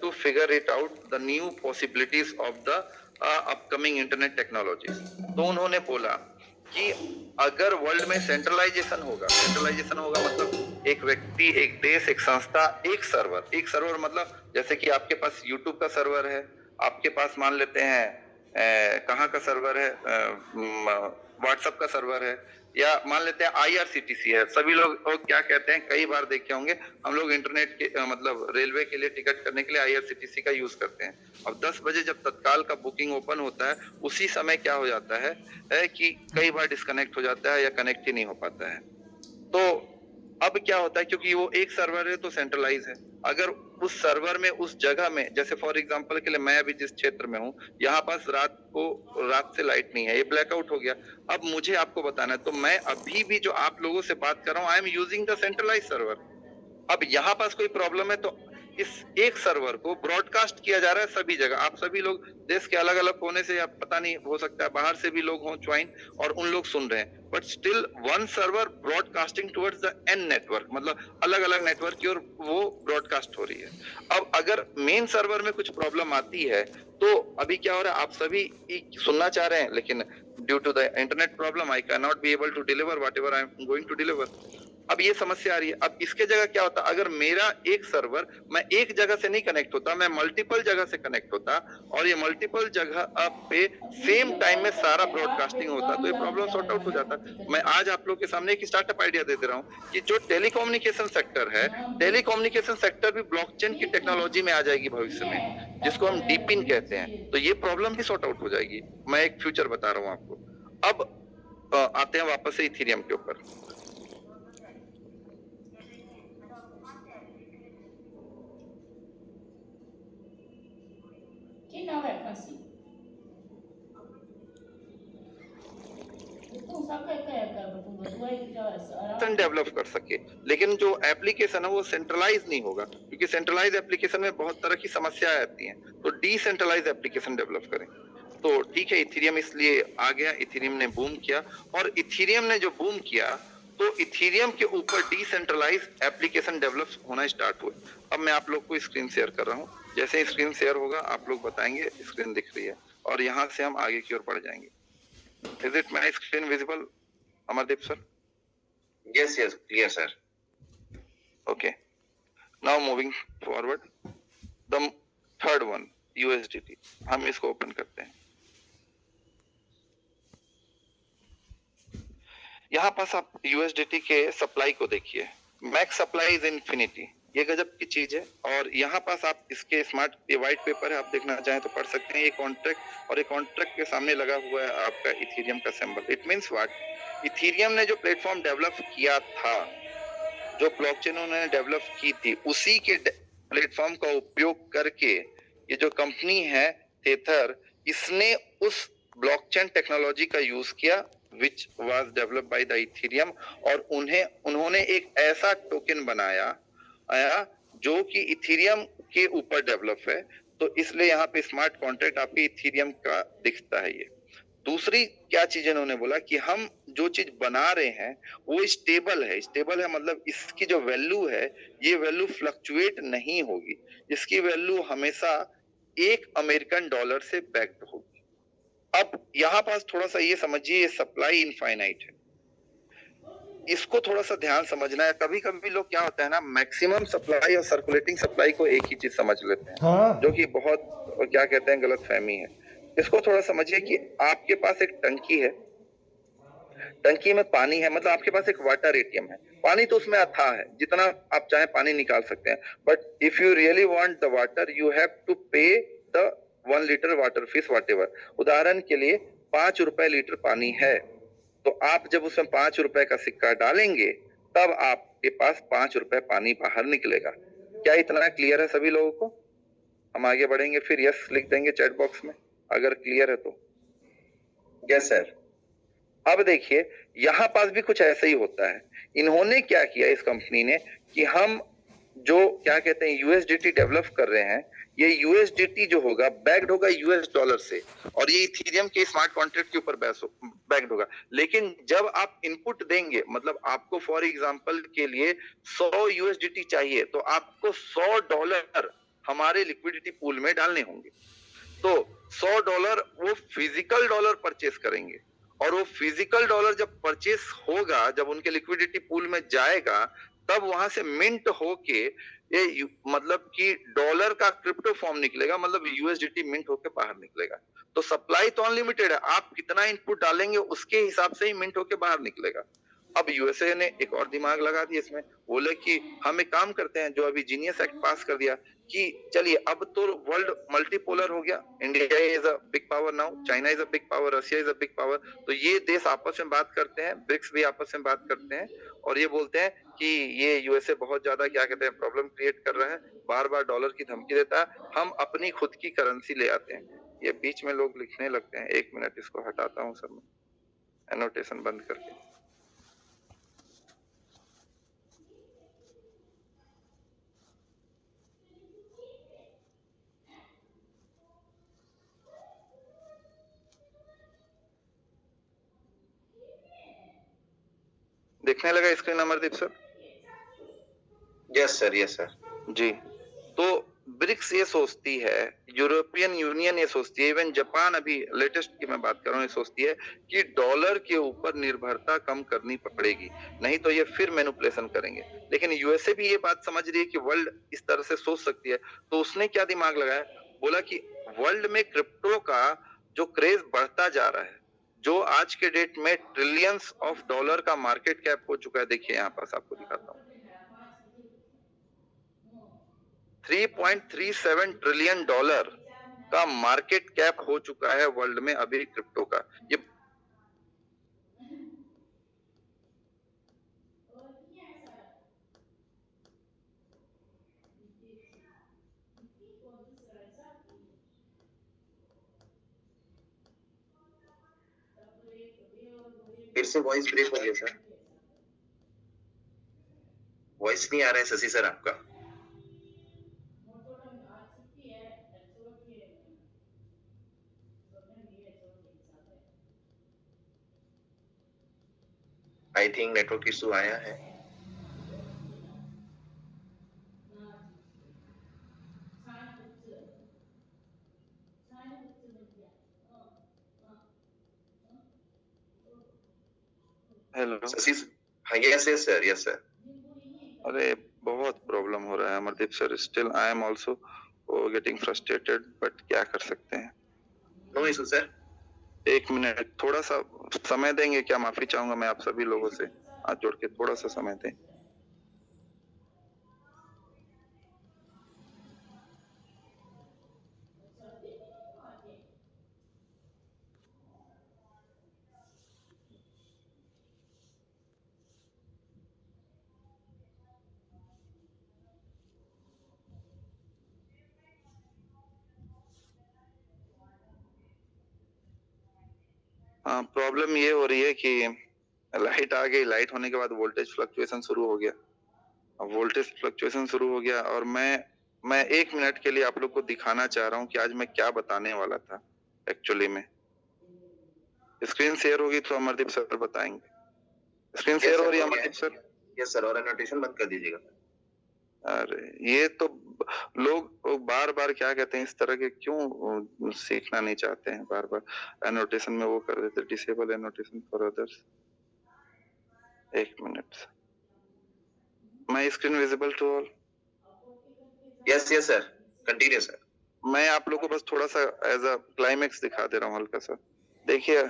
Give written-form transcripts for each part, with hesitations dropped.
to figure it out the new possibilities of the upcoming internet technologies. तो उन्होंने बोला कि अगर वर्ल्ड में सेंट्रलाइजेशन होगा मतलब एक व्यक्ति, एक देश, एक संस्था, एक सर्वर मतलब जैसे कि आपके पास यूट्यूब का सर्वर है, आपके पास मान लेते हैं कहाँ का सर्वर है, व्हाट्सएप का सर्वर है, या मान लेते हैं IRCTC है। सभी लोग क्या कहते हैं, कई बार देखे होंगे, हम लोग इंटरनेट के मतलब रेलवे के लिए टिकट करने के लिए IRCTC का यूज करते हैं। अब 10 बजे जब तत्काल का बुकिंग ओपन होता है, उसी समय क्या हो जाता है कि कई बार डिस्कनेक्ट हो जाता है या कनेक्ट ही नहीं हो पाता है। तो अब क्या होता है, क्योंकि वो एक सर्वर है तो सेंट्रलाइज है। अगर उस सर्वर में, उस जगह में, जैसे फॉर एग्जांपल के लिए मैं अभी जिस क्षेत्र में हूँ, यहाँ पास रात से लाइट नहीं है, ये ब्लैकआउट हो गया। अब मुझे आपको बताना है, तो मैं अभी भी जो आप लोगों से बात कर रहा हूँ, I am using the centralise server. अब यहाँ पास कोई प्रॉब्लम है तो इस एक सर्वर को ब्रॉडकास्ट किया जा रहा है सभी जगह। आप सभी लोग देश के अलग अलग कोने से, या पता नहीं, हो सकता है बाहर से भी लोग हों ज्वाइन, और उन लोग सुन रहे हैं, but still one server broadcasting towards the an network, मतलब अलग अलग नेटवर्क की ओर वो ब्रॉडकास्ट हो रही है। अब अगर मेन सर्वर में कुछ प्रॉब्लम आती है तो अभी क्या हो रहा है, आप सभी सुनना चाह रहे हैं, लेकिन due to the internet problem I can not be able to deliver whatever I am going to deliver. अब ये समस्या आ रही है। अब इसके जगह क्या होता, अगर मेरा एक सर्वर, मैं एक जगह से नहीं कनेक्ट होता, मैं मल्टीपल जगह से कनेक्ट होता, और ये मल्टीपल जगह पे सेम टाइम में सारा ब्रॉडकास्टिंग होता, तो ये प्रॉब्लम सॉर्ट आउट हो जाता। मैं आज आप लोग के सामने एक स्टार्टअप आइडिया दे रहा हूँ कि जो टेलीकम्युनिकेशन सेक्टर है, टेलीकम्युनिकेशन सेक्टर भी ब्लॉकचेन की टेक्नोलॉजी में आ जाएगी भविष्य में, जिसको हम डीपिन कहते हैं, तो ये प्रॉब्लम भी सॉर्ट आउट हो जाएगी। मैं एक फ्यूचर बता रहा हूँ आपको। अब आते हैं वापस से इथेरियम के ऊपर। डेवलप कर सके, लेकिन जो एप्लीकेशन है वो सेंट्रलाइज नहीं होगा, क्योंकि सेंट्रलाइज एप्लीकेशन में बहुत तरह की समस्याएं आती हैं। तो डिसेंट्रलाइज एप्लीकेशन डेवलप करें। तो ठीक है, इथेरियम इसलिए आ गया, इथेरियम ने बूम किया, और इथेरियम ने जो बूम किया तो इथेरियम के ऊपर डिसेंट्रलाइज एप्लीकेशन डेवलप होना स्टार्ट हुए। अब मैं आप लोग को स्क्रीन शेयर कर रहा हूँ, जैसे ही स्क्रीन शेयर होगा आप लोग बताएंगे स्क्रीन दिख रही है, और यहाँ से हम आगे की ओर बढ़ जाएंगे। Is it my screen visible, Amardeep sir? Yes, clear sir. Okay. Now moving forward, the third one, USDT. हम इसको ओपन करते हैं। यहाँ पास आप USDT के सप्लाई को देखिए, मैक्स सप्लाई इज इन्फिनिटी, ये गजब की चीज है। और यहाँ पास आप इसके स्मार्ट, ये व्हाइट पेपर है, आप देखना चाहें तो पढ़ सकते हैं। ये कॉन्ट्रैक्ट, और ये कॉन्ट्रैक्ट के सामने लगा हुआ है आपका इथेरियम का symbol. It means what, Ethereum ने जो प्लेटफॉर्म डेवलप किया था, जो ब्लॉकचेन उन्होंने डेवलप की थी, उसी के प्लेटफॉर्म का उपयोग करके ये जो कंपनी है थेथर, इसने उस ब्लॉकचेन टेक्नोलॉजी का यूज किया which was developed by the Ethereum, और उन्होंने एक ऐसा टोकन बनाया जो कि इथेरियम के ऊपर डेवलप है। तो इसलिए यहाँ पे स्मार्ट कॉन्ट्रैक्ट आपके इथेरियम का दिखता है। ये दूसरी क्या चीज इन्होंने बोला कि हम जो चीज बना रहे हैं वो स्टेबल है, मतलब इसकी जो वैल्यू है, ये वैल्यू फ्लक्चुएट नहीं होगी, इसकी वैल्यू हमेशा $1 से बैक्ड होगी। अब यहाँ पास थोड़ा सा ये समझिए, ये सप्लाई इनफाइनाइट है, इसको थोड़ा सा ध्यान समझना है। कभी कभी लोग क्या होता है ना, मैक्सिमम सप्लाई और सर्कुलेटिंग सप्लाई को एक ही चीज समझ लेते हैं। हाँ। जो कि बहुत क्या कहते हैं, गलत फहमी है। इसको थोड़ा समझिए कि आपके पास एक टंकी है, टंकी में पानी है, मतलब आपके पास एक वाटर एटीएम है, पानी तो उसमें अथाह है, जितना आप चाहे पानी निकाल सकते हैं, but if you really want the water you have to pay the 1 litre water fees whatever. उदाहरण के लिए 5 रुपए लीटर पानी है, तो आप जब उसमें 5 रुपए का सिक्का डालेंगे तब आपके पास 5 रुपए पानी बाहर निकलेगा। क्या इतना क्लियर है सभी लोगों को? हम आगे बढ़ेंगे, फिर यस लिख देंगे चैट बॉक्स में अगर क्लियर है तो। Yes sir. अब देखिए, यहाँ पास भी कुछ ऐसा ही होता है। इन्होंने क्या किया इस कंपनी ने कि हम जो क्या कहते हैं यूएसडीटी डेवलप कर रहे हैं, ये यूएसडीटी जो होगा बैक्ड होगा यूएस डॉलर से, और ये इथेरियम के स्मार्ट कॉन्ट्रैक्ट के ऊपर बैक्ड होगा। लेकिन जब आप इनपुट देंगे, मतलब आपको फॉर एग्जांपल के लिए 100 यूएसडीटी चाहिए, तो आपको $100 हमारे लिक्विडिटी पूल में डालने होंगे। तो $100 वो फिजिकल डॉलर परचेस करेंगे और वो फिजिकल डॉलर जब परचेस होगा, जब उनके लिक्विडिटी पूल में जाएगा, तब वहां से मिंट होके मतलब कि डॉलर का क्रिप्टो फॉर्म निकलेगा, मतलब यूएसडीटी मिंट होके बाहर निकलेगा। तो सप्लाई तो अनलिमिटेड है, आप कितना इनपुट डालेंगे उसके हिसाब से ही मिंट होके बाहर निकलेगा। अब यूएसए ने एक और दिमाग लगा दिया इसमें, बोले कि हम एक काम करते हैं, जो अभी जीनियस एक्ट पास कर दिया कि चलिए अब तो वर्ल्ड मल्टीपोलर हो गया, India is a big power now, China is a big power, Russia is a big power, तो ये देश आपस में बात करते हैं, ब्रिक्स भी आपस में बात करते हैं और ये बोलते हैं कि ये यूएसए बहुत ज्यादा क्या कहते हैं प्रॉब्लम क्रिएट कर रहा है, बार बार डॉलर की धमकी देता है, हम अपनी खुद की करेंसी ले आते हैं। ये बीच में लोग लिखने लगते हैं, 1 मिनट इसको हटाता हूँ सब, एनोटेशन बंद करके। देखने लगा screen Amardeep sir? Yes sir, yes sir. जी, तो ब्रिक्स ये सोचती है, यूरोपियन यूनियन ये सोचती है, इवन जापान अभी लेटेस्ट की मैं बात कर रहा हूँ, ये सोचती है कि डॉलर के ऊपर निर्भरता कम करनी पड़ेगी, नहीं तो ये फिर मैनिपुलेशन करेंगे। लेकिन यूएसए भी ये बात समझ रही है कि वर्ल्ड इस तरह से सोच सकती है, तो उसने क्या दिमाग लगाया, बोला कि वर्ल्ड में क्रिप्टो का जो क्रेज बढ़ता जा रहा है, जो आज के डेट में ट्रिलियंस ऑफ डॉलर का मार्केट कैप हो चुका है, देखिए यहाँ पास आपको दिखाता हूँ, 3.37 ट्रिलियन डॉलर का मार्केट कैप हो चुका है वर्ल्ड में अभी क्रिप्टो का। ये फिर से वॉइस ब्रेक हो गया सर। वॉइस नहीं आ रहा है शशि सर आपका। आई थिंक नेटवर्क इशू आया है। हेलो, शशि, हाँ, yes yes sir, yes sir. अरे बहुत प्रॉब्लम हो रहा है Amardeep sir, still I am also getting frustrated, but क्या कर सकते हैं। No issue sir. 1 मिनट थोड़ा सा समय देंगे क्या? माफी चाहूंगा मैं आप सभी लोगों से, हाथ जोड़ के थोड़ा सा समय दें। प्रॉब्लम ये हो रही है कि लाइट आ गई, लाइट होने के बाद वोल्टेज फ्लक्चुएशन शुरू हो गया, वोल्टेज फ्लक्चुएशन शुरू हो गया और मैं 1 मिनट के लिए आप लोग को दिखाना चाह रहा हूँ कि आज मैं क्या बताने वाला था एक्चुअली में। स्क्रीन शेयर होगी तो अमरदीप सर बताएंगे। स्क्रीन शेयर हो रही है अमरदीप सर? यस सर, और एनोटेशन बंद कर दीजिएगा। अरे ये तो लोग बार बार क्या कहते हैं, इस तरह के क्यों सीखना नहीं चाहते हैं, बार बार एनोटेशन में वो कर देते, disable annotation for others. 1 minute, my screen visible to all? Yes yes sir, continue sir. मैं आप लोग को बस थोड़ा सा एज अ क्लाइमेक्स दिखा दे रहा हूँ हल्का सा। देखिए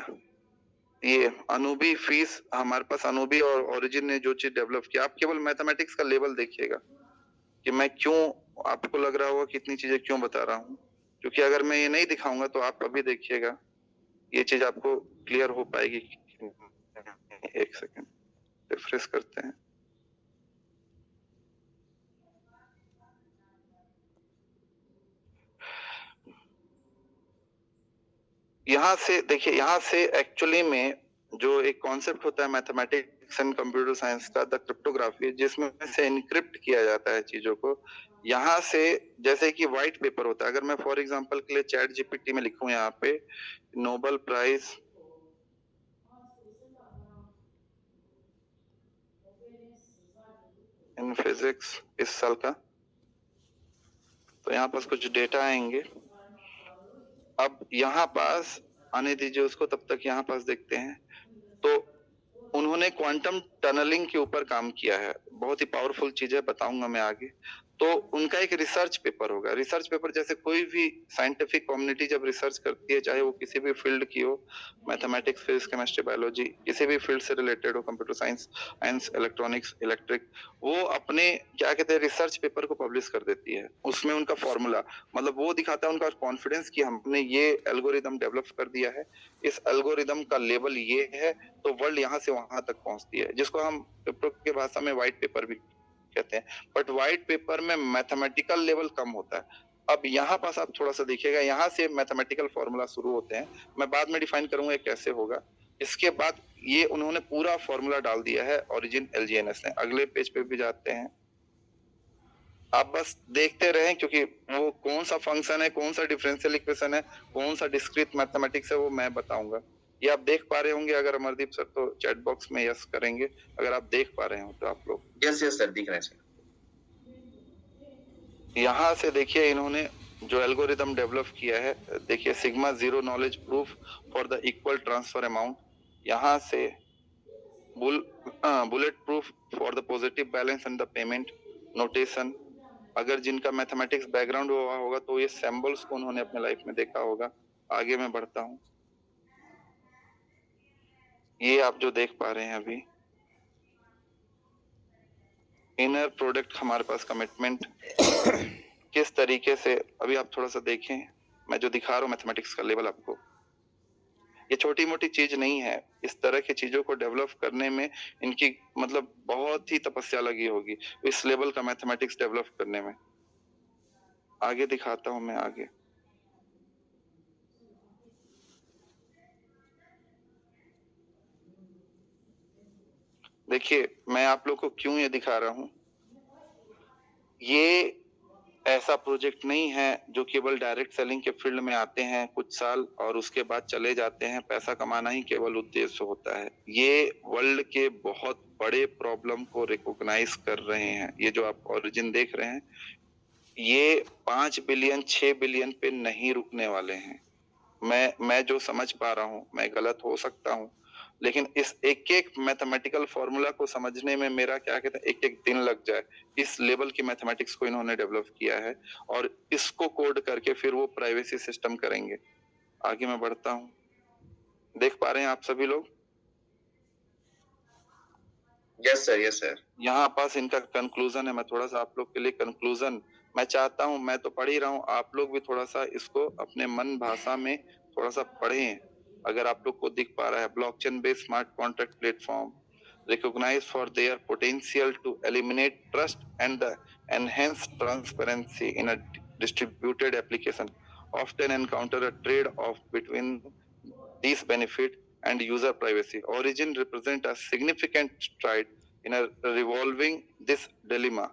ये अनूबी फीस, हमारे पास अनूबी और ओरिजिन ने जो चीज डेवलप किया, आप केवल मैथमेटिक्स का लेवल देखिएगा कि मैं क्यों, आपको लग रहा होगा कितनी चीजें क्यों बता रहा हूँ, क्योंकि अगर मैं ये नहीं दिखाऊंगा तो आप अभी देखिएगा ये चीज आपको क्लियर हो पाएगी। 1 सेकेंड रिफ्रेश करते हैं। यहाँ से देखिए, यहाँ से एक्चुअली में जो एक कॉन्सेप्ट होता है मैथमेटिक्स एंड कंप्यूटर साइंस का, द क्रिप्टोग्राफी, जिसमें से इनक्रिप्ट किया जाता है चीजों को, यहाँ से जैसे कि व्हाइट पेपर होता है, अगर मैं फॉर एग्जांपल के लिए चैट जीपीटी में लिखूं यहाँ पे नोबेल प्राइज इन फिजिक्स इस साल का, तो यहाँ पास कुछ डेटा आएंगे। अब यहाँ पास आने दीजिए उसको, तब तक यहाँ पास देखते हैं। तो उन्होंने क्वांटम टनलिंग के ऊपर काम किया है, बहुत ही पावरफुल चीज है, बताऊंगा मैं आगे। तो उनका एक रिसर्च पेपर होगा। रिसर्च पेपर जैसे कोई भी साइंटिफिक कम्युनिटी जब रिसर्च करती है, चाहे वो किसी भी फील्ड की हो, मैथमेटिक्स, फिजिक्स, केमिस्ट्री, बायोलॉजी, किसी भी फील्ड से रिलेटेड हो, computer science, science, electronics, electric, वो अपने क्या कहते हैं रिसर्च पेपर को पब्लिश कर देती है। उसमें उनका फॉर्मूला, मतलब वो दिखाता है उनका कॉन्फिडेंस कि हमने ये एल्गोरिदम डेवलप कर दिया है, इस एल्गोरिदम का लेवल ये है, तो वर्ल्ड यहाँ से वहां तक पहुंचती है, जिसको हम क्रिप्टो की भाषा में व्हाइट पेपर भी कहते हैं। बट व्हाइट पेपर में मैथमेटिकल लेवल कम होता है। अब यहाँ पास आप थोड़ा सा देखिएगा, यहाँ से मैथमेटिकल फॉर्मूला शुरू होते हैं। मैं बाद में डिफाइन करूंगा कैसे होगा। इसके बाद ये उन्होंने पूरा फॉर्मूला डाल दिया है ओरिजिन एलजीएनएस ने। अगले पेज पे भी जाते हैं, आप बस देखते रहें, क्योंकि वो कौन सा फंक्शन है, कौन सा डिफरेंशियल इक्वेशन है, कौन सा डिस्क्रीट मैथमेटिक्स है, वो मैं बताऊंगा। ये आप देख पा रहे होंगे, अगर अमरदीप सर तो चैट बॉक्स में यस करेंगे, अगर आप देख पा रहे हो तो आप लोग। यस यस सर, दिख रहा है सर। यहाँ से देखिए इन्होंने जो एल्गोरिदम डेवलप किया है, देखिए sigma zero knowledge proof for the equal transfer amount, यहाँ से bullet proof for the positive balance and the payment notation. अगर जिनका मैथमेटिक्स बैकग्राउंड हुआ होगा तो ये सिंबल्स को उन्होंने अपने लाइफ में देखा होगा। आगे मैं बढ़ता हूँ, ये आप जो देख पा रहे हैं अभी इनर प्रोडक्ट, हमारे पास कमिटमेंट किस तरीके से, अभी आप थोड़ा सा देखें, मैं जो दिखा रहा हूँ मैथमेटिक्स का लेवल आपको, ये छोटी मोटी चीज नहीं है। इस तरह की चीजों को डेवलप करने में इनकी मतलब बहुत ही तपस्या लगी होगी, इस लेवल का मैथमेटिक्स डेवलप करने में। आगे दिखाता हूं मैं आगे। देखिए मैं आप लोग को क्यों ये दिखा रहा हूं, ये ऐसा प्रोजेक्ट नहीं है जो केवल डायरेक्ट सेलिंग के फील्ड में आते हैं कुछ साल और उसके बाद चले जाते हैं, पैसा कमाना ही केवल उद्देश्य होता है। ये वर्ल्ड के बहुत बड़े प्रॉब्लम को रिकॉग्नाइज कर रहे हैं। ये जो आप ओरिजिन देख रहे हैं, ये 5 बिलियन 6 बिलियन पे नहीं रुकने वाले हैं। मैं जो समझ पा रहा हूँ, मैं गलत हो सकता हूँ, लेकिन इस एक एक मैथमेटिकल फॉर्मूला को समझने में मेरा क्या कहते हैं एक एक दिन लग जाए। इस लेवल की मैथमेटिक्स को इन्होंने डेवलप किया है और इसको कोड करके फिर वो प्राइवेसी सिस्टम करेंगे। आगे मैं बढ़ता हूँ, देख पा रहे हैं आप सभी लोग? Yes sir, yes sir. यहाँ पास इनका कंक्लूजन है। मैं थोड़ा सा आप लोग के लिए कंक्लूजन मैं चाहता हूँ, मैं तो पढ़ ही रहा हूँ, आप लोग भी थोड़ा सा इसको अपने मन भाषा में थोड़ा सा पढ़ें। अगर आप लोग को दिख पा रहा है, blockchain based smart contract platform recognized for their potential to eliminate trust and the enhanced transparency in a distributed application often encounter a trade-off between these benefit and user privacy. Origin represent a significant stride in a revolving this dilemma.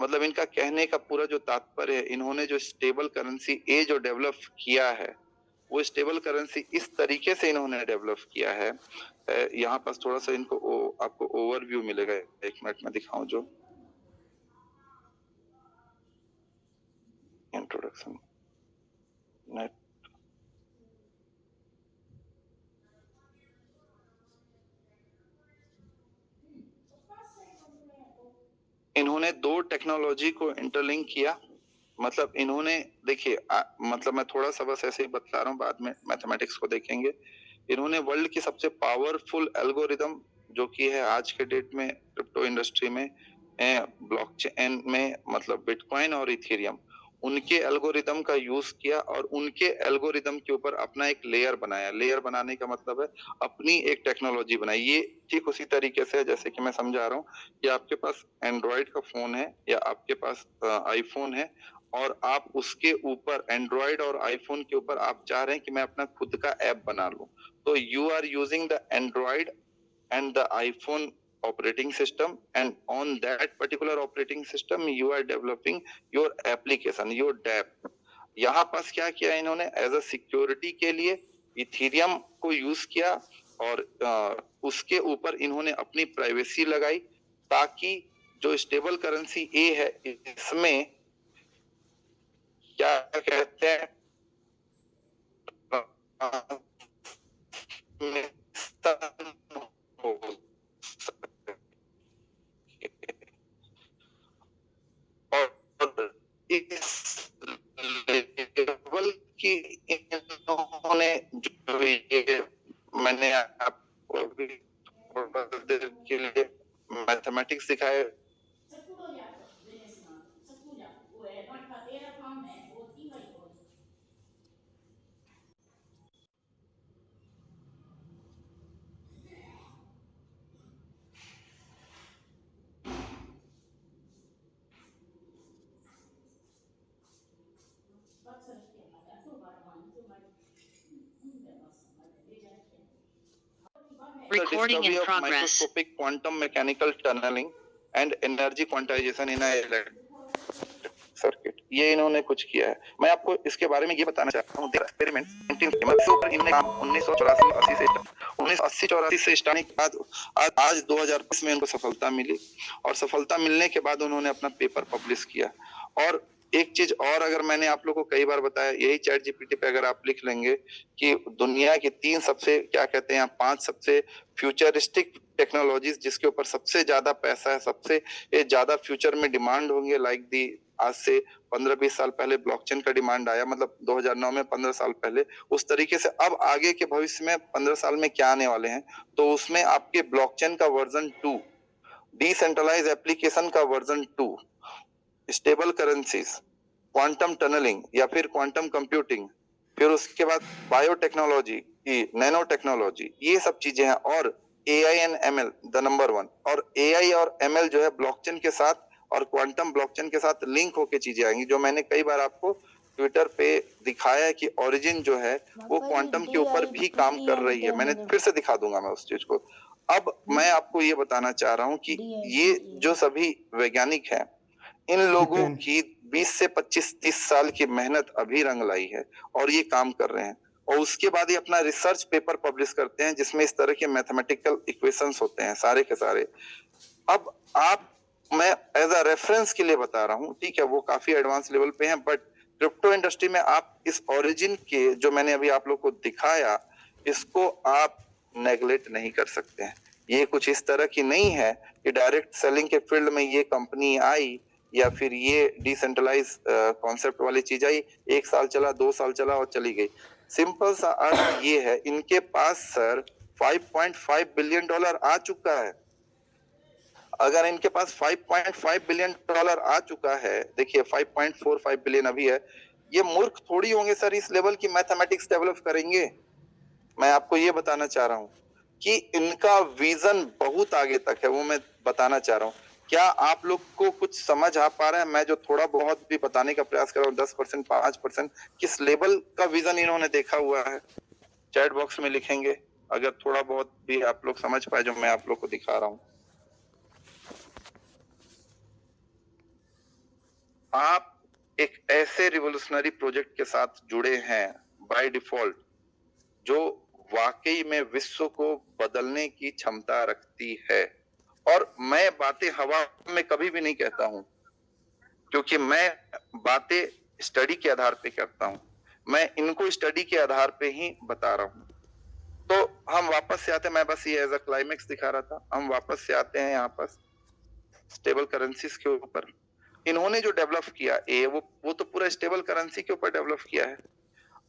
मतलब इनका कहने का पूरा जो तात्पर्य है, इन्होंने जो स्टेबल करेंसी ए जो डेवलप किया है, वो स्टेबल करेंसी इस तरीके से इन्होंने डेवलप किया है। यहाँ पास थोड़ा सा इनको आपको ओवरव्यू मिलेगा, एक मिनट में दिखाऊं जो इंट्रोडक्शन नेट। इन्होंने दो टेक्नोलॉजी को इंटरलिंक किया। मतलब इन्होंने देखिए मतलब मैं थोड़ा सा बस ऐसे ही बतला रहा हूँ, बाद में मैथमेटिक्स को देखेंगे। इन्होंने वर्ल्ड की सबसे पावरफुल एल्गोरिदम जो की है आज के डेट में क्रिप्टो इंडस्ट्री में, ब्लॉकचेन में, मतलब बिटकॉइन और इथेरियम, उनके एल्गोरिदम का यूज किया और उनके एल्गोरिदम के ऊपर अपना एक लेयर बनाया। लेयर बनाने का मतलब है अपनी एक टेक्नोलॉजी बनाई। ये ठीक उसी तरीके से जैसे कि मैं समझा रहा हूँ कि आपके पास एंड्रॉइड का फोन है या आपके पास आईफोन है और आप उसके ऊपर एंड्रॉइड और आईफोन के ऊपर आप चाह रहे हैं कि मैं अपना खुद का ऐप बना लूं, तो you are using the Android and the iPhone operating system, and on that particular operating system you are developing your application, your dApp। यहाँ पास क्या किया इन्होंने, एज अ सिक्योरिटी के लिए इथेरियम को यूज किया और उसके ऊपर इन्होंने अपनी प्राइवेसी लगाई, ताकि जो स्टेबल करेंसी ए है इसमें क्या कहते हैं और इस लेवल की इन्होंने जो ये मैंने आपको अभी थोड़ा देर के लिए मैथमेटिक्स सिखाए Recording in discovery of progress. microscopic quantum mechanical tunneling and energy quantization in a electric circuit, ये इन्होंने कुछ किया है। मैं आपको इसके बारे में ये बताना चाहता हूँ, एक्सपेरिमेंट 1980-84 से स्टार्टिंग के बाद आज 2020 में इनको सफलता मिली और सफलता मिलने के बाद उन्होंने अपना पेपर पब्लिश किया। और एक चीज और, अगर मैंने आप लोगों को कई बार बताया, यही चैट जीपीटी पे अगर आप लिख लेंगे कि दुनिया की 3 सबसे क्या कहते हैं 5 सबसे फ्यूचरिस्टिक टेक्नोलॉजीज जिसके ऊपर सबसे ज्यादा पैसा है, सबसे ज्यादा फ्यूचर में डिमांड होंगे, लाइक दी आज से 15-20 साल पहले ब्लॉकचेन का डिमांड आया, मतलब 2009 में 15 साल पहले, उस तरीके से अब आगे के भविष्य में 15 साल में क्या आने वाले हैं, तो उसमें आपके ब्लॉकचेन का वर्जन 2, डिसेंट्रलाइज एप्लीकेशन का version 2, stable currencies, quantum tunnelling या फिर क्वांटम कंप्यूटिंग, फिर उसके बाद बायोटेक्नोलॉजी की, नैनो टेक्नोलॉजी, ये सब चीजें हैं। और AI and ML the number 1, और एआई और एमएल जो है ब्लॉकचेन के साथ और क्वांटम ब्लॉकचेन के साथ लिंक होके चीजें आएंगी, जो मैंने कई बार आपको ट्विटर पे दिखाया है कि ओरिजिन जो है वो क्वांटम के ऊपर भी काम कर रही है। मैंने फिर से दिखा दूंगा मैं उस चीज को। अब मैं आपको ये बताना चाह रहा हूँ कि ये जो सभी वैज्ञानिक हैं, इन लोगों की 20 से 25-30 साल की मेहनत अभी रंग लाई है और ये काम कर रहे हैं, और उसके बाद ये अपना रिसर्च पेपर पब्लिश करते हैं जिसमें इस तरह के मैथमेटिकल इक्वेशंस होते हैं सारे के सारे। अब मैं एज अ रेफरेंस के लिए बता रहा हूँ, ठीक है, वो काफी एडवांस लेवल पे हैं, बट क्रिप्टो इंडस्ट्री में आप इस ओरिजिन के जो मैंने अभी आप लोग को दिखाया, इसको आप नेगलेक्ट नहीं कर सकते हैं। ये कुछ इस तरह की नहीं है कि डायरेक्ट सेलिंग के फील्ड में ये कंपनी आई या फिर ये डिसेंट्रलाइज कॉन्सेप्ट वाली चीज आई, 1 साल चला, 2 साल चला और चली गई। सिंपल सा अर्थ ये है, इनके पास सर $5.5 बिलियन आ चुका है। अगर इनके पास $5.5 बिलियन आ चुका है, देखिए 5.45 बिलियन अभी है, ये मूर्ख थोड़ी होंगे सर इस लेवल की मैथमेटिक्स डेवलप करेंगे। मैं आपको ये बताना चाह रहा हूँ कि इनका विजन बहुत आगे तक है, वो मैं बताना चाह रहा हूँ। क्या आप लोग को कुछ समझ आ पा रहा है? मैं जो थोड़ा बहुत भी बताने का प्रयास कर रहा हूँ, 10%, 5%, किस लेवल का विजन इन्होंने देखा हुआ है? चैट बॉक्स में लिखेंगे अगर थोड़ा बहुत भी आप लोग समझ पाए जो मैं आप लोग को दिखा रहा हूँ। आप एक ऐसे रिवोल्यूशनरी प्रोजेक्ट के साथ जुड़े हैं बाय डिफॉल्ट, जो वाकई में विश्व को बदलने की क्षमता रखती है। और मैं बातें हवा में कभी भी नहीं कहता हूं, क्योंकि मैं बातें स्टडी के आधार पे करता हूं। मैं इनको स्टडी के आधार पे ही बता रहा हूं। तो हम वापस से आते हैं, मैं बस ये एज अ क्लाइमेक्स दिखा रहा था। हम वापस से आते हैं यहाँ पर स्टेबल करेंसीज के ऊपर। इन्होंने जो डेवलप किया वो तो पूरा स्टेबल करेंसी के ऊपर डेवलप किया है।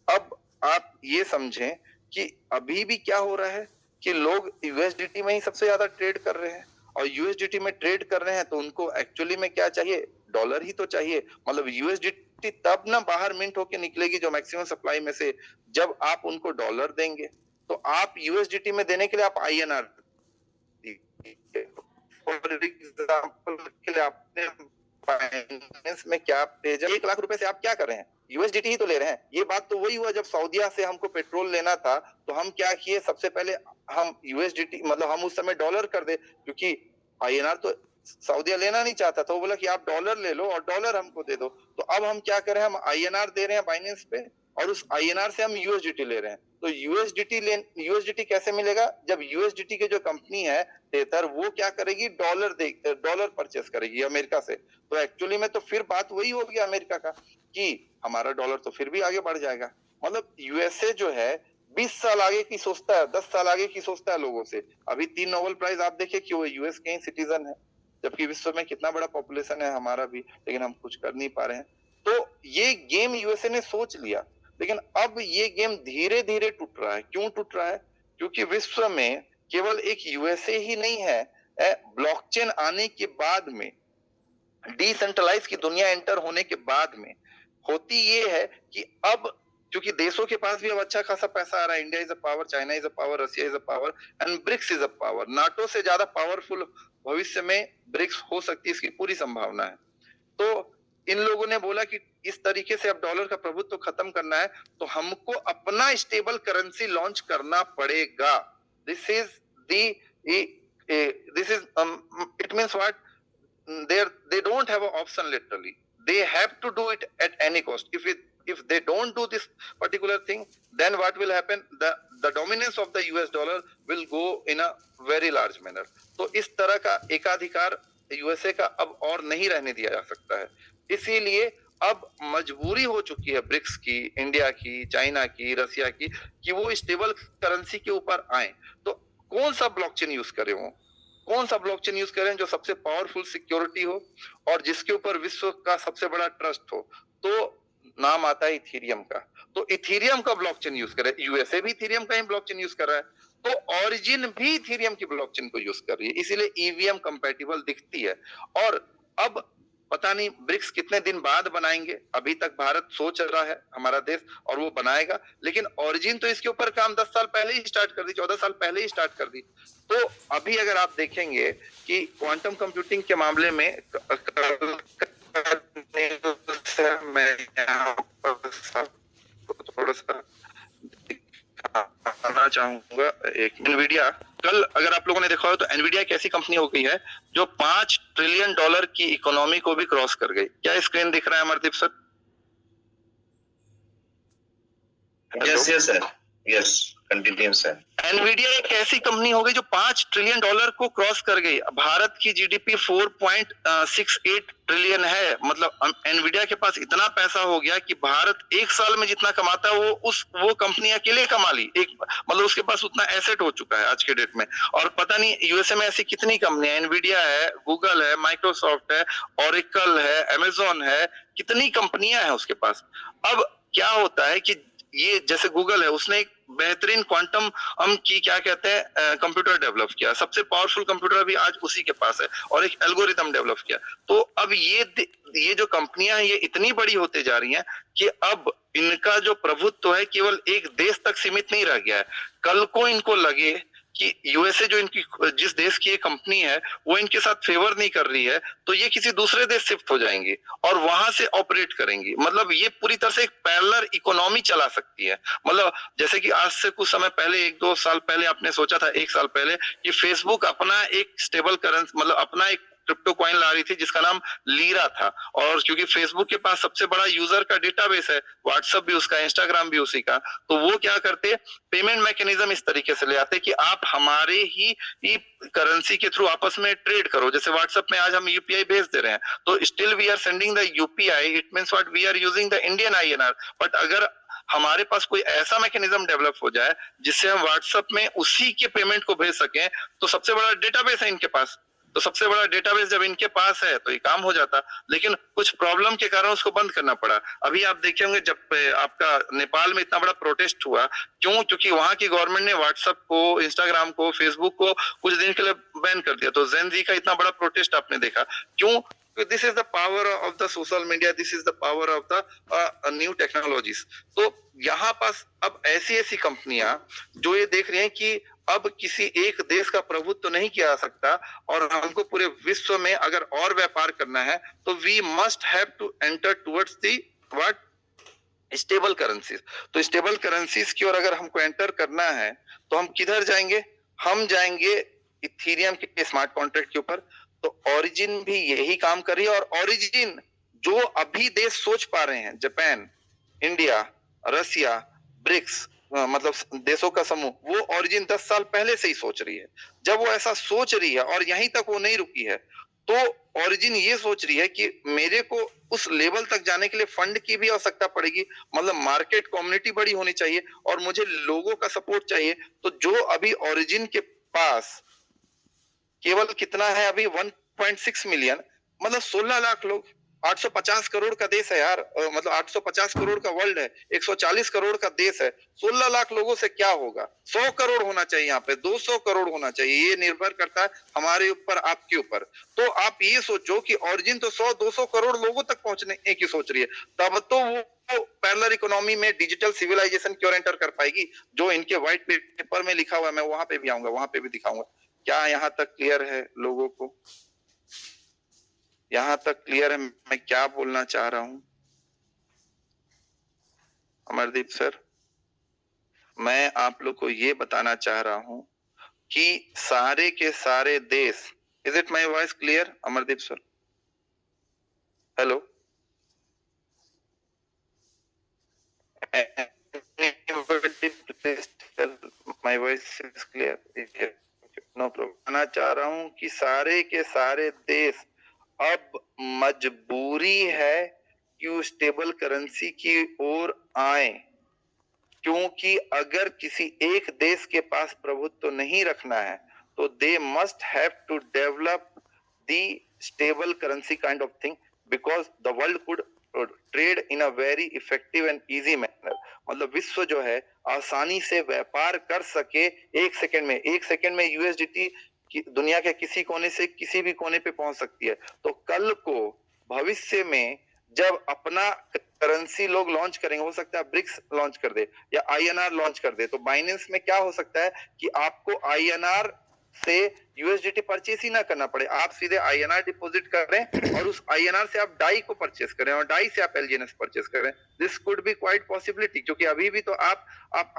अब आप ये समझें कि अभी भी क्या हो रहा है कि लोग यूएसडीटी में ही सबसे ज्यादा ट्रेड कर रहे हैं, और यूएसडीटी में ट्रेड कर रहे हैं तो उनको एक्चुअली में क्या चाहिए? डॉलर ही तो चाहिए। मतलब यूएसडीटी तब ना बाहर मिंट होके निकलेगी जो मैक्सिमम सप्लाई में से, जब आप उनको डॉलर देंगे। तो आप यूएसडीटी में देने के लिए आप आईएनआर, फॉर एग्जांपल के लिए आपने फाइनेंस में क्या भेजा, 1 लाख रुपए से आप क्या कर रहे हैं? यूएसडीटी ही तो ले रहे हैं। ये बात तो वही हुआ जब सऊदीया से हमको पेट्रोल लेना था, तो हम क्या किए, सबसे पहले हम यूएसडीटी, मतलब हम उस समय डॉलर कर दे, क्योंकि आईएनआर तो सऊदीया लेना नहीं चाहता था। वो बोला कि आप डॉलर ले लो और डॉलर हमको दे दो। तो अब हम क्या करें, हम आईएनआर दे रहे हैं बाइनेंस पे, और उस आईएनआर से हम यूएसडीटी ले रहे हैं। तो यूएसडीटी कैसे मिलेगा? जब यूएसडीटी की जो कंपनी है टेथर, वो क्या करेगी, डॉलर परचेस करेगी अमेरिका से। तो एक्चुअली में तो फिर बात वही होगी अमेरिका का कि हमारा डॉलर तो फिर भी आगे बढ़ जाएगा। मतलब यूएसए जो है 20 साल आगे की सोचता है, 10 साल आगे की सोचता है लोगों से। अभी 3 नोबेल प्राइज आप देखिए कि वो यूएस के ही सिटीजन है, जबकि विश्व में कितना बड़ा पॉपुलेशन है हमारा भी, लेकिन हम कुछ कर नहीं पा रहे हैं। तो ये गेम यूएसए ने सोच लिया, लेकिन अब ये गेम धीरे धीरे टूट रहा है। क्यों टूट रहा है? क्योंकि विश्व में केवल एक यूएसए ही नहीं है, ब्लॉकचेन आने के बाद में, डिसेंट्रलाइज की दुनिया एंटर होने के बाद में होती ये है कि अब क्योंकि देशों के पास भी अब अच्छा खासा पैसा आ रहा है, India is a power, China is a power, Russia is a power and BRICS is a power. NATO से ज्यादा पावरफुल भविष्य में ब्रिक्स हो सकती है, इसकी पूरी संभावना है। तो इन लोगों ने बोला कि इस तरीके से अब डॉलर का प्रभुत्व खत्म करना है तो हमको अपना स्टेबल करेंसी लॉन्च करना पड़ेगा। This is this is it means what, they don't have an option literally, they have to do it at any cost. If they don't do this particular thing, then what will happen, the dominance of the US dollar will go in a very large manner. तो इस तरह का एकाधिकार USA का अब और नहीं रहने दिया जा सकता है। इसीलिए अब मजबूरी हो चुकी है ब्रिक्स की, इंडिया की, चाइना की, रशिया की, कि वो स्टेबल करेंसी के ऊपर आए। तो कौन सा ब्लॉकचेन यूज करें, वो कौन सा ब्लॉकचेन यूज करें जो सबसे पावरफुल सिक्योरिटी हो और जिसके ऊपर विश्व का सबसे बड़ा ट्रस्ट हो? तो नाम आता है इथेरियम का। तो इथेरियम का ब्लॉकचेन यूज करें। यूएसए भी इथेरियम का ही ब्लॉकचेन यूज कर रहा है, तो ओरिजिन भी इथेरियम की ब्लॉकचेन को यूज कर रही है, इसीलिए ईवीएम कंपैटिबल दिखती है। और अब पता नहीं ब्रिक्स कितने दिन बाद बनाएंगे, अभी तक भारत सोच रहा है, हमारा देश, और वो बनाएगा, लेकिन ओरिजिन तो इसके ऊपर काम 10 साल पहले ही स्टार्ट कर दी, 14 साल पहले ही स्टार्ट कर दी। तो अभी अगर आप देखेंगे कि क्वांटम कंप्यूटिंग के मामले में मैं यहाँ पर थोड़ा सा दिखाना चाहूंगा। एक एनवीडिया, कल अगर आप लोगों ने देखा हो तो एनवीडिया एक ऐसी कंपनी हो गई है जो $5 ट्रिलियन की इकोनॉमी को भी क्रॉस कर गई। क्या स्क्रीन दिख रहा है Amardeep sir? Yes yes sir, yes continue sir. Nvidia एक ऐसी कंपनी हो गई जो $5 ट्रिलियन को क्रॉस कर गई। भारत की जीडीपी 4.68 ट्रिलियन है। मतलब एनवीडिया के पास इतना पैसा हो गया कि भारत एक साल में जितना कमाता है वो कंपनी अकेले कमा ली। एक मतलब उसके पास उतना एसेट हो चुका है आज के डेट में। और पता नहीं यूएसए में ऐसी कितनी कंपनियां, एनवीडिया है, गूगल है, माइक्रोसॉफ्ट है, ऑरेकल है, अमेजोन है, कितनी कंपनियां हैं उसके पास। अब क्या होता है कि ये जैसे गूगल है, उसने एक बेहतरीन क्वांटम की क्या कहते हैं कंप्यूटर डेवलप किया, सबसे पावरफुल कंप्यूटर अभी आज उसी के पास है, और एक एल्गोरिथम डेवलप किया। तो अब ये जो कंपनियां हैं ये इतनी बड़ी होते जा रही हैं कि अब इनका जो प्रभुत्व है केवल एक देश तक सीमित नहीं रह गया है। कल को इनको लगे कि यूएसए जो इनकी जिस देश की ये कंपनी है वो इनके साथ फेवर नहीं कर रही है, तो ये किसी दूसरे देश शिफ्ट हो जाएंगी और वहां से ऑपरेट करेंगी। मतलब ये पूरी तरह से एक पैरेलल इकोनॉमी चला सकती है। मतलब जैसे कि आज से कुछ समय पहले, 1-2 साल पहले आपने सोचा था, 1 साल पहले, कि फेसबुक अपना एक स्टेबल करेंसी, मतलब अपना एक क्रिप्टो कॉइन ला रही थी जिसका नाम लीरा था। और क्योंकि फेसबुक के पास सबसे बड़ा यूजर का डेटाबेस है, व्हाट्सएप भी उसका, इंस्टाग्राम भी उसी का, तो वो क्या करते, पेमेंट मैकेनिज्म इस तरीके से ले आते कि आप हमारे ही करेंसी के थ्रू आपस में ट्रेड करो। जैसे व्हाट्सएप में आज हम यूपीआई भेज दे रहे हैं, तो still we are sending the UPI, it means what, we are using the Indian INR. But अगर हमारे पास कोई ऐसा मैकेनिज्म डेवलप हो जाए जिससे हम व्हाट्सएप में उसी के पेमेंट को भेज सकें, तो सबसे बड़ा डेटाबेस है इनके पास। तो सबसे बड़ा डेटाबेस जब इनके पास है तो ये काम हो जाता, लेकिन कुछ प्रॉब्लम के कारण उसको बंद करना पड़ा। अभी आप देखे होंगे जब आपका नेपाल में इतना बड़ा प्रोटेस्ट हुआ, क्यों? क्योंकि वहां की गवर्नमेंट ने व्हाट्सएप को, इंस्टाग्राम को, फेसबुक को कुछ दिन के लिए बैन कर दिया। तो जेन जी का इतना बड़ा प्रोटेस्ट आपने देखा, क्यों? This is the power of the social media, this is the power of the new technologies. तो यहाँ पास अब ऐसी कंपनियां जो ये देख रही हैं कि अब किसी एक देश का प्रभुत्व तो नहीं किया जा सकता और हमको पूरे विश्व में अगर और व्यापार करना है तो we must have to enter towards the what, stable currencies. तो स्टेबल करेंसीज की ओर अगर हमको एंटर करना है तो हम किधर जाएंगे? हम जाएंगे इथेरियम के स्मार्ट कॉन्ट्रैक्ट के ऊपर। तो ओरिजिन भी यही काम कर रही है, और ओरिजिन जो अभी देश सोच पा रहे हैं, जापान, इंडिया, रशिया, ब्रिक्स, मतलब देशों का समूह, वो ओरिजिन 10 साल पहले से ही सोच रही है। जब वो ऐसा सोच रही है और यहीं तक वो नहीं रुकी है, तो ओरिजिन ये सोच रही है कि मेरे को उस लेवल तक जाने के लिए फंड की भी आवश्यकता पड़ेगी, मतलब मार्केट कम्युनिटी बड़ी होनी चाहिए और मुझे लोगों का सपोर्ट चाहिए। तो जो अभी ओरिजिन के पास केवल कितना है अभी 1.6 मिलियन, मतलब 16 लाख लोग, 850 करोड़ का देश है यार, मतलब 850 करोड़ का वर्ल्ड है, 140 करोड़ का देश है, 16 लाख लोगों से क्या होगा? 100 करोड़ होना चाहिए, यहाँ पे 200 करोड़ होना चाहिए। ये निर्भर करता है हमारे ऊपर, आपके ऊपर। तो आप ये सोचो कि ओरिजिन तो 100-200 करोड़ लोगों तक पहुंचने की सोच रही है, तब तो वो पैरेलल इकोनॉमी में डिजिटल सिविलाइजेशन क्यों एंटर कर पाएगी, जो इनके व्हाइट पेपर में लिखा हुआ है। मैं वहां पे भी आऊंगा, वहां पे भी दिखाऊंगा। क्या यहाँ तक क्लियर है लोगों को? यहाँ तक क्लियर है मैं क्या बोलना चाह रहा हूं? अमरदीप सर, मैं आप लोग को ये बताना चाह रहा हूं कि सारे के सारे देश, is it my voice clear Amardeep sir? Hello, my voice is clear? No problem. बताना चाह रहा हूं कि सारे के सारे देश अब मजबूरी है कि स्टेबल करेंसी की ओर आए, क्योंकि अगर किसी एक देश के पास प्रभुत्व तो नहीं रखना है तो they must have to develop the stable currency kind of thing, because the world could trade in a very effective and easy manner. मतलब विश्व जो है आसानी से व्यापार कर सके। एक सेकंड में यूएसडीटी दुनिया के किसी कोने से किसी भी कोने पे पहुंच सकती है। तो कल को भविष्य में जब अपना करेंसी लोग लॉन्च करेंगे, हो सकता है ब्रिक्स लॉन्च कर दे या आईएनआर लॉन्च कर दे, तो बाइनेंस में क्या हो सकता है कि आपको आईएनआर से यूएसडीटी परचेस ही ना करना पड़े, आप सीधे आईएनआर डिपॉजिट करें और उस आईएनआर से आप डाई को परचेस करें और डाई से आप एलजीएनएस परचेस करें। This could be quite possibility, क्योंकि अभी भी तो आप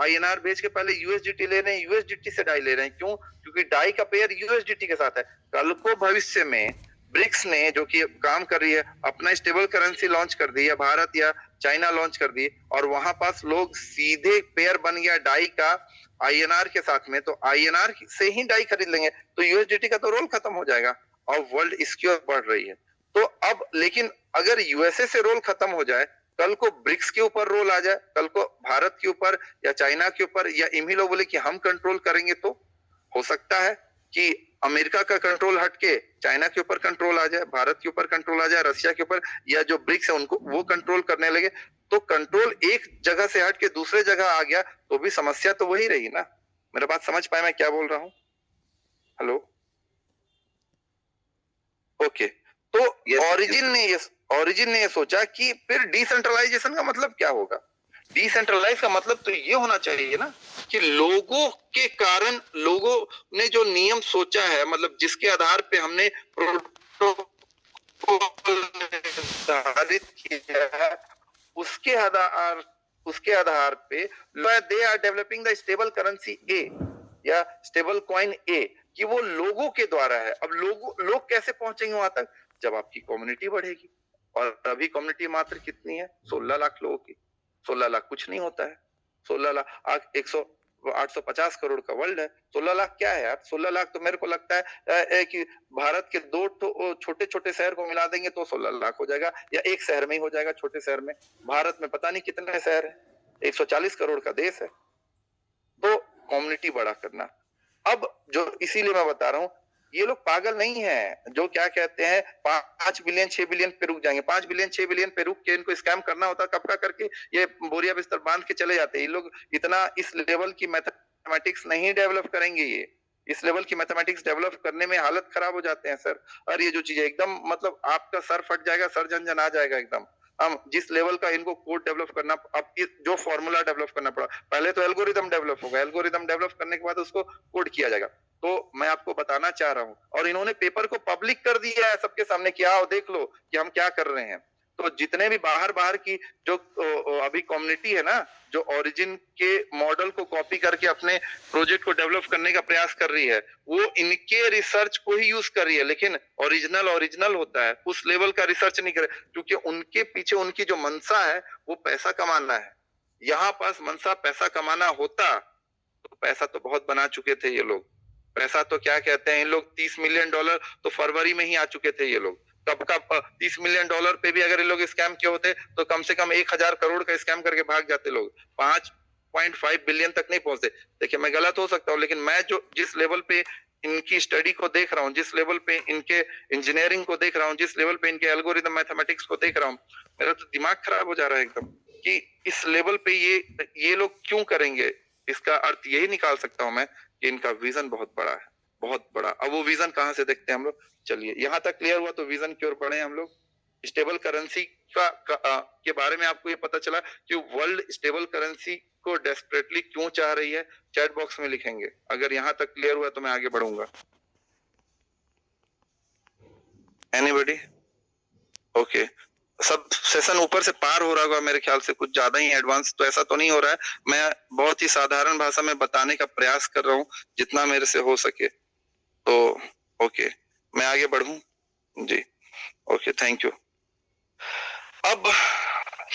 आईएनआर भेज के पहले यूएसडीटी ले रहे हैं, यूएसडीटी से डाई ले रहे हैं। क्यों? क्योंकि डाई का पेयर यूएसडीटी के साथ है। कल को भविष्य में ब्रिक्स ने, जो कि काम कर रही है, अपना स्टेबल करेंसी लॉन्च कर दी है, भारत या चाइना लॉन्च कर दी, और वहां पास लोग सीधे पेयर बन गया डाई का आईएनआर के साथ में, तो आईएनआर से ही डाई खरीद लेंगे, तो यूएसडीटी का तो रोल खत्म हो जाएगा और वर्ल्ड इसकी ओर बढ़ रही है। तो अब लेकिन अगर यूएसए से रोल खत्म हो जाए, कल को ब्रिक्स के ऊपर रोल आ जाए, कल को भारत के ऊपर या चाइना के ऊपर, या इन्हीं लोग बोले कि हम कंट्रोल करेंगे, तो हो सकता है कि अमेरिका का कंट्रोल हटके चाइना के ऊपर कंट्रोल आ जाए, भारत के ऊपर कंट्रोल आ जाए, रशिया के ऊपर, या जो ब्रिक्स है उनको वो कंट्रोल करने लगे। तो कंट्रोल एक जगह से हट के दूसरे जगह आ गया तो भी समस्या तो वही रही ना। मेरा बात समझ पाए मैं क्या बोल रहा हूँ? Hello, okay. तो ओरिजिन ने ये सोचा कि फिर डिसेंट्रलाइजेशन का मतलब क्या होगा? डिसेंट्रलाइज का मतलब तो ये होना चाहिए ना कि लोगों के कारण, लोगों ने जो नियम सोचा है, मतलब जिसके आधार पे हमने प्रोटोकॉल निर्धारित किया है, उसके आधार पे they are developing the stable currency a या स्टेबल कॉइन ए, कि वो लोगों के द्वारा है। अब लोग कैसे पहुंचेंगे वहां तक? जब आपकी कम्युनिटी बढ़ेगी, और अभी कम्युनिटी मात्र कितनी है? 16 लाख लोगों की। 16 लाख कुछ नहीं होता है। 16 लाख 850 करोड़ का वर्ल्ड है, 16 लाख क्या है यार? 16 लाख तो मेरे को लगता है कि भारत के 2 छोटे छोटे शहर को मिला देंगे तो 16 लाख हो जाएगा, या एक शहर में ही हो जाएगा, छोटे शहर में। भारत में पता नहीं कितने शहर है, 140 करोड़ का देश है। तो कम्युनिटी बड़ा करना। अब जो इसीलिए मैं बता रहा हूं, ये लोग पागल नहीं है जो क्या कहते हैं 5 बिलियन 6 बिलियन पे रुक जाएंगे। 5 बिलियन 6 बिलियन पे रुक के इनको स्कैम करना होता कब का करके ये बोरिया बिस्तर बांध के चले जाते। ये लोग इतना इस लेवल की मैथमेटिक्स नहीं डेवलप करेंगे। ये इस लेवल की मैथमेटिक्स डेवलप करने में हालत खराब हो जाते हैं सर। और ये जो चीज है एकदम, मतलब आपका सर फट जाएगा, सर झंझन आ जाएगा एकदम। हम जिस लेवल का इनको कोड डेवलप करना, अब जो फॉर्मूला डेवलप करना पड़ा, पहले तो एल्गोरिदम डेवलप होगा, एल्गोरिदम डेवलप करने के बाद उसको कोड किया जाएगा। तो मैं आपको बताना चाह रहा हूं, और इन्होंने पेपर को पब्लिक कर दिया है सबके सामने कि आओ देख लो कि हम क्या कर रहे हैं। तो जितने भी बाहर की जो अभी कम्युनिटी है ना, जो ओरिजिन के मॉडल को कॉपी करके अपने प्रोजेक्ट को डेवलप करने का प्रयास कर रही है, वो इनके रिसर्च को ही यूज कर रही है, लेकिन ओरिजिनल होता है, उस लेवल का रिसर्च नहीं करे, क्योंकि उनके पीछे उनकी जो मंशा है वो पैसा कमाना है। यहाँ पास मंशा पैसा कमाना होता तो पैसा तो बहुत बना चुके थे ये लोग। पैसा तो क्या कहते हैं इन लोग, $30 मिलियन तो फरवरी में ही आ चुके थे ये लोग। कब का $30 मिलियन पे भी अगर ये लोग स्कैम किए होते तो कम से कम 1,000 करोड़ का स्कैम करके भाग जाते लोग, 5.5 बिलियन तक नहीं पहुंचते। देखिए मैं गलत हो सकता हूँ, लेकिन मैं जो जिस लेवल पे इनकी स्टडी को देख रहा हूँ, जिस लेवल पे इनके इंजीनियरिंग को देख रहा हूँ, जिस लेवल पे इनके एल्गोरिथम मैथमेटिक्स को देख रहा हूँ, मेरा तो दिमाग खराब हो जा रहा है एकदम कि इस लेवल पे ये लोग क्यों करेंगे। इसका अर्थ यही निकाल सकता हूं मैं कि इनका विजन बहुत बड़ा है, बहुत बड़ा। अब वो विजन कहां से देखते हैं हम लोग, चलिए यहां तक क्लियर हुआ, तो विजन की ओर बढ़े हम लोग। स्टेबल करेंसी के बारे में आपको ये पता चला कि वर्ल्ड स्टेबल करेंसी को डेस्परेटली क्यों चाह रही है, चैट बॉक्स में लिखेंगे। अगर यहां तक क्लियर हुआ तो मैं आगे बढ़ूंगा। एनीबॉडी? ओके, सब सेशन ऊपर से पार हो रहा होगा मेरे ख्याल से, कुछ ज्यादा ही एडवांस तो ऐसा तो नहीं हो रहा है। मैं बहुत ही साधारण भाषा में बताने का प्रयास कर रहा हूँ जितना मेरे से हो सके। तो ओके, मैं आगे बढ़ूं जी। Okay, thank you. अब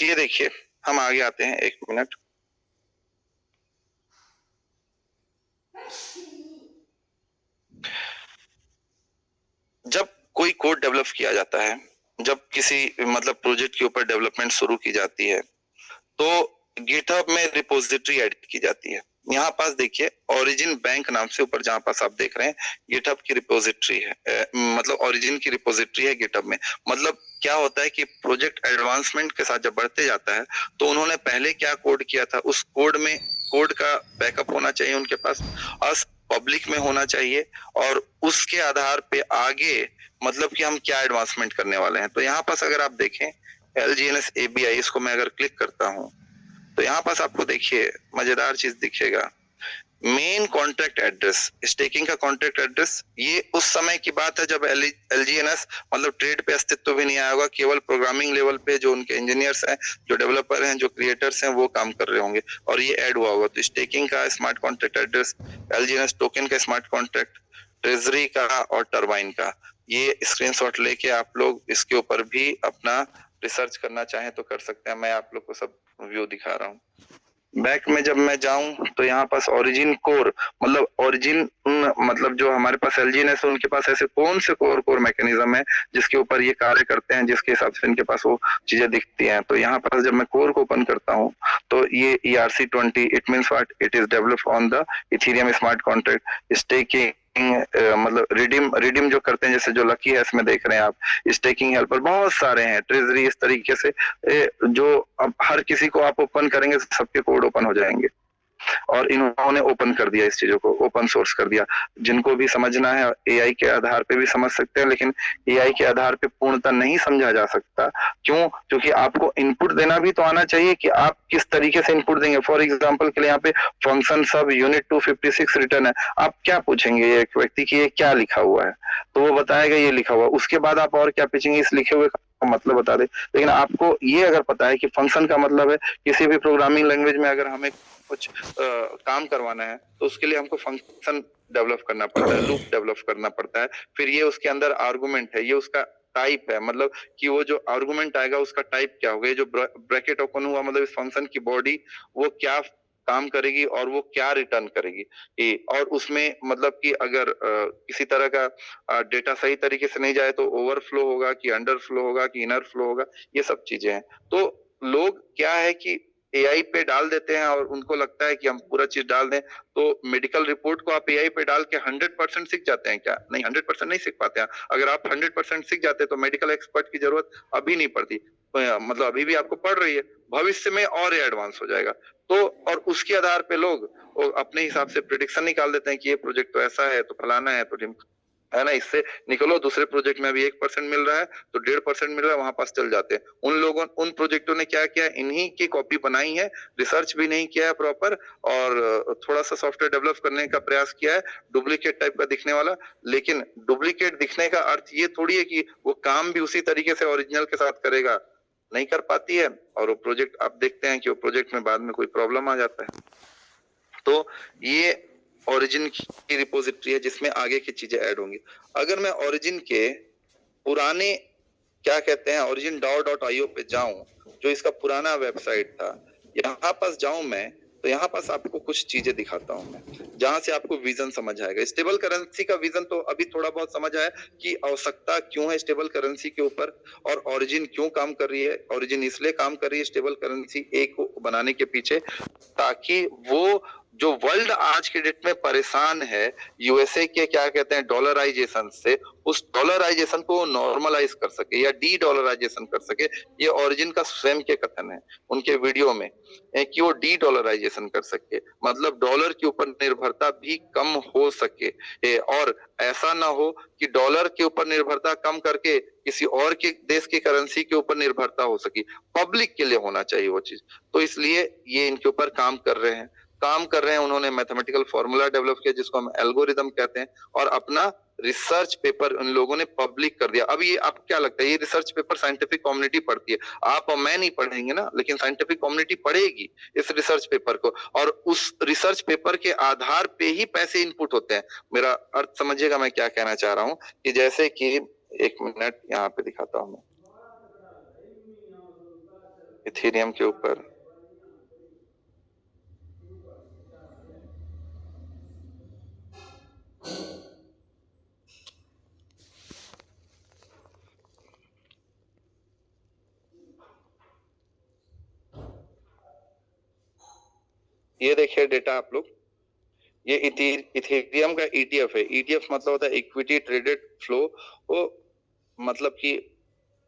ये देखिए, हम आगे आते हैं, 1 मिनट। जब कोई कोड डेवलप किया जाता है, जब किसी मतलब प्रोजेक्ट के ऊपर डेवलपमेंट शुरू की जाती है, तो गिटहब में रिपोजिटरी ऐड की जाती है। यहाँ पास देखिए, ओरिजिन बैंक नाम से ऊपर जहां पास आप देख रहे हैं, गिटहब की रिपोजिटरी है, मतलब ओरिजिन की रिपोजिटरी है गिटहब में। मतलब क्या होता है कि प्रोजेक्ट एडवांसमेंट के साथ जब बढ़ते जाता है, तो उन्होंने पहले क्या कोड किया था, उस कोड में कोड का बैकअप होना चाहिए उनके पास पब्लिक में होना चाहिए, और उसके आधार पे आगे मतलब कि हम क्या एडवांसमेंट करने वाले हैं। तो यहाँ पास अगर आप देखें LGNS ABI, इसको मैं अगर क्लिक करता हूं तो यहाँ पास आपको देखिए मजेदार चीज दिखेगा, मेन कॉन्ट्रैक्ट एड्रेस, स्टेकिंग का कॉन्ट्रैक्ट एड्रेस। ये उस समय की बात है जब LGNS मतलब ट्रेड पे अस्तित्व भी नहीं आया होगा, केवल प्रोग्रामिंग लेवल पे जो उनके इंजीनियर्स हैं, जो डेवलपर हैं, जो क्रिएटर्स हैं, वो काम कर रहे होंगे और ये ऐड हुआ होगा। तो स्टेकिंग का smart contract address, LGNS token का स्मार्ट कॉन्ट्रैक्ट, ट्रेजरी का और टर्बाइन का, ये स्क्रीनशॉट लेके आप लोग इसके ऊपर भी अपना रिसर्च करना चाहें तो कर सकते हैं। मैं आप लोग को सब व्यू दिखा रहा हूँ। बैक में जब मैं जाऊं तो यहाँ पास ओरिजिन कोर, मतलब ओरिजिन मतलब जो हमारे पास LGNS है, उनके पास ऐसे कौन से कोर मैकेनिज्म है जिसके ऊपर ये कार्य करते हैं, जिसके हिसाब से इनके पास वो चीजें दिखती हैं। तो यहाँ पास जब मैं कोर को ओपन करता हूँ तो ये ERC-20, it means what, it is developed on the Ethereum smart contract. Staking मतलब रिडीम जो करते हैं, जैसे जो लकी है इसमें देख रहे हैं आप, स्टेकिंग हेल्पर बहुत सारे हैं, ट्रेजरी, इस तरीके से जो अब हर किसी को आप ओपन करेंगे सबके कोड ओपन हो जाएंगे। और इन्होंने ओपन कर दिया, इस चीजों को ओपन सोर्स कर दिया। जिनको भी समझना है AI के आधार पे भी समझ सकते हैं, लेकिन AI के आधार पे पूर्णतः नहीं समझा जा सकता। क्यों? क्योंकि आपको इनपुट देना भी तो आना चाहिए कि आप किस तरीके से इनपुट देंगे। फॉर एग्जाम्पल के लिए यहाँ पे फंक्शन सब यूनिट 256 रिटर्न है, आप क्या पूछेंगे एक व्यक्ति की ये क्या लिखा हुआ है, तो वो बताएगा ये लिखा हुआ। उसके बाद आप और क्या पूछेंगे, इस लिखे हुए का मतलब बता दे। लेकिन आपको ये अगर पता है कि फंक्शन का मतलब है, किसी भी प्रोग्रामिंग लैंग्वेज में अगर हमें कुछ काम करवाना है तो उसके लिए हमको फंक्शन डेवलप करना पड़ता है, लूप डेवलप करना पड़ता है। फिर ये उसके अंदर आर्गुमेंट है, ये उसका टाइप है, मतलब कि वो जो आर्गुमेंट आएगा उसका टाइप क्या होगा। ये जो ब्रैकेट ओपन हुआ मतलब इस फंक्शन की बॉडी वो क्या काम करेगी और वो क्या रिटर्न करेगी। और उसमें मतलब कि अगर किसी तरह का डेटा सही तरीके से नहीं जाए तो ओवरफ्लो होगा कि अंडरफ्लो होगा कि इनर फ्लो होगा, ये सब चीजें हैं। तो लोग क्या है कि AI पे डाल देते हैं और उनको लगता है कि हम पूरा चीज डाल दें, तो मेडिकल रिपोर्ट को आप AI पे डाल के 100% सीख जाते हैं क्या? नहीं, 100% नहीं सीख पाते हैं। अगर आप 100% सीख जाते तो मेडिकल एक्सपर्ट की जरूरत अभी नहीं पड़ती, मतलब अभी भी आपको पड़ रही है, भविष्य में और एडवांस हो जाएगा। तो और उसके आधार पे लोग अपने हिसाब से प्रिडिक्शन निकाल देते हैं कि ये प्रोजेक्ट तो ऐसा है, तो फलाना है, तो है ना, इससे निकलो दूसरे प्रोजेक्ट में भी 1% मिल रहा है तो 1.5% मिल रहा है, वहां पास चल जाते हैं। उन प्रोजेक्टों ने क्या किया, इन्हीं की कॉपी बनाई है, रिसर्च भी नहीं किया है प्रॉपर, और थोड़ा सा सॉफ्टवेयर डेवलप करने का प्रयास किया है, डुप्लीकेट टाइप का दिखने वाला। लेकिन डुप्लीकेट दिखने का अर्थ ये थोड़ी है कि वो काम भी उसी तरीके से ओरिजिनल के साथ करेगा, नहीं कर पाती है। और वो प्रोजेक्ट आप देखते हैं कि वो प्रोजेक्ट में बाद में कोई प्रॉब्लम आ जाता है। तो ये ओरिजिन की रिपोजिटरी है जिसमें आगे की चीजें ऐड होंगी। अगर मैं ओरिजिन के पुराने क्या कहते हैं origin.io पे जाऊं, जो इसका पुराना वेबसाइट था, यहाँ पास जाऊं मैं तो यहाँ पास आपको कुछ चीजें दिखाता हूँ मैं, जहां से आपको विजन समझ आएगा। स्टेबल करेंसी का विजन तो अभी थोड़ा बहुत समझ आया कि आवश्यकता क्यों है स्टेबल करेंसी के ऊपर, और ओरिजिन क्यों काम कर रही है। ओरिजिन इसलिए काम कर रही है स्टेबल करेंसी एक को बनाने के पीछे, ताकि वो जो वर्ल्ड आज के डेट में परेशान है यूएसए के क्या कहते हैं डॉलराइजेशन से, उस डॉलराइजेशन को नॉर्मलाइज कर सके या डी डॉलराइजेशन कर सके। ये ओरिजिन का स्वयं के कथन है उनके वीडियो में कि वो डी डॉलराइजेशन कर सके, मतलब डॉलर के ऊपर निर्भरता भी कम हो सके, और ऐसा ना हो कि डॉलर के ऊपर निर्भरता कम करके किसी और के देश की करेंसी के ऊपर निर्भरता हो सके। पब्लिक के लिए होना चाहिए वो चीज। तो इसलिए ये इनके ऊपर काम कर रहे हैं। उन्होंने मैथमेटिकल फॉर्मूला डेवलप किया जिसको हम एल्गोरिदम कहते हैं, और अपना रिसर्च पेपर उन लोगों ने पब्लिक कर दिया। अब ये आपको क्या लगता है, ये रिसर्च पेपर साइंटिफिक कम्युनिटी पढ़ती है, आप और मैं नहीं पढ़ेंगे ना, लेकिन साइंटिफिक कम्युनिटी पढ़ेगी इस रिसर्च पेपर को, और उस रिसर्च पेपर के आधार पे ही पैसे इनपुट होते हैं। मेरा अर्थ समझिएगा मैं क्या कहना चाह रहा हूं, कि जैसे कि एक मिनट यहाँ पे दिखाता हूं मैं इथेरियम के ऊपर। ये देखिए डेटा आप लोग, ये इथेरियम का ईटीएफ है। ईटीएफ मतलब होता है इक्विटी ट्रेडेड फ्लो। वो मतलब कि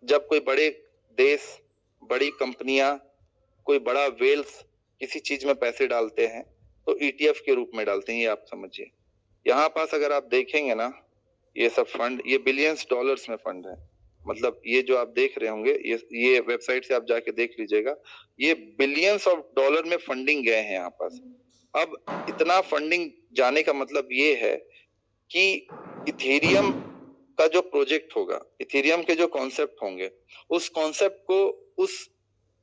जब कोई बड़े देश, बड़ी कंपनियां, कोई बड़ा वेल्स किसी चीज में पैसे डालते हैं तो ईटीएफ के रूप में डालते हैं, ये आप समझिए। यहाँ पास अगर आप देखेंगे ना, ये सब फंड, ये बिलियंस डॉलर्स में फंड है। मतलब ये जो आप देख रहे होंगे, ये वेबसाइट से आप जाके देख लीजिएगा, ये बिलियंस ऑफ डॉलर में फंडिंग गए हैं यहाँ पास। अब इतना फंडिंग जाने का मतलब ये है कि इथेरियम का जो प्रोजेक्ट होगा, इथेरियम के जो कॉन्सेप्ट होंगे, उस कॉन्सेप्ट को उस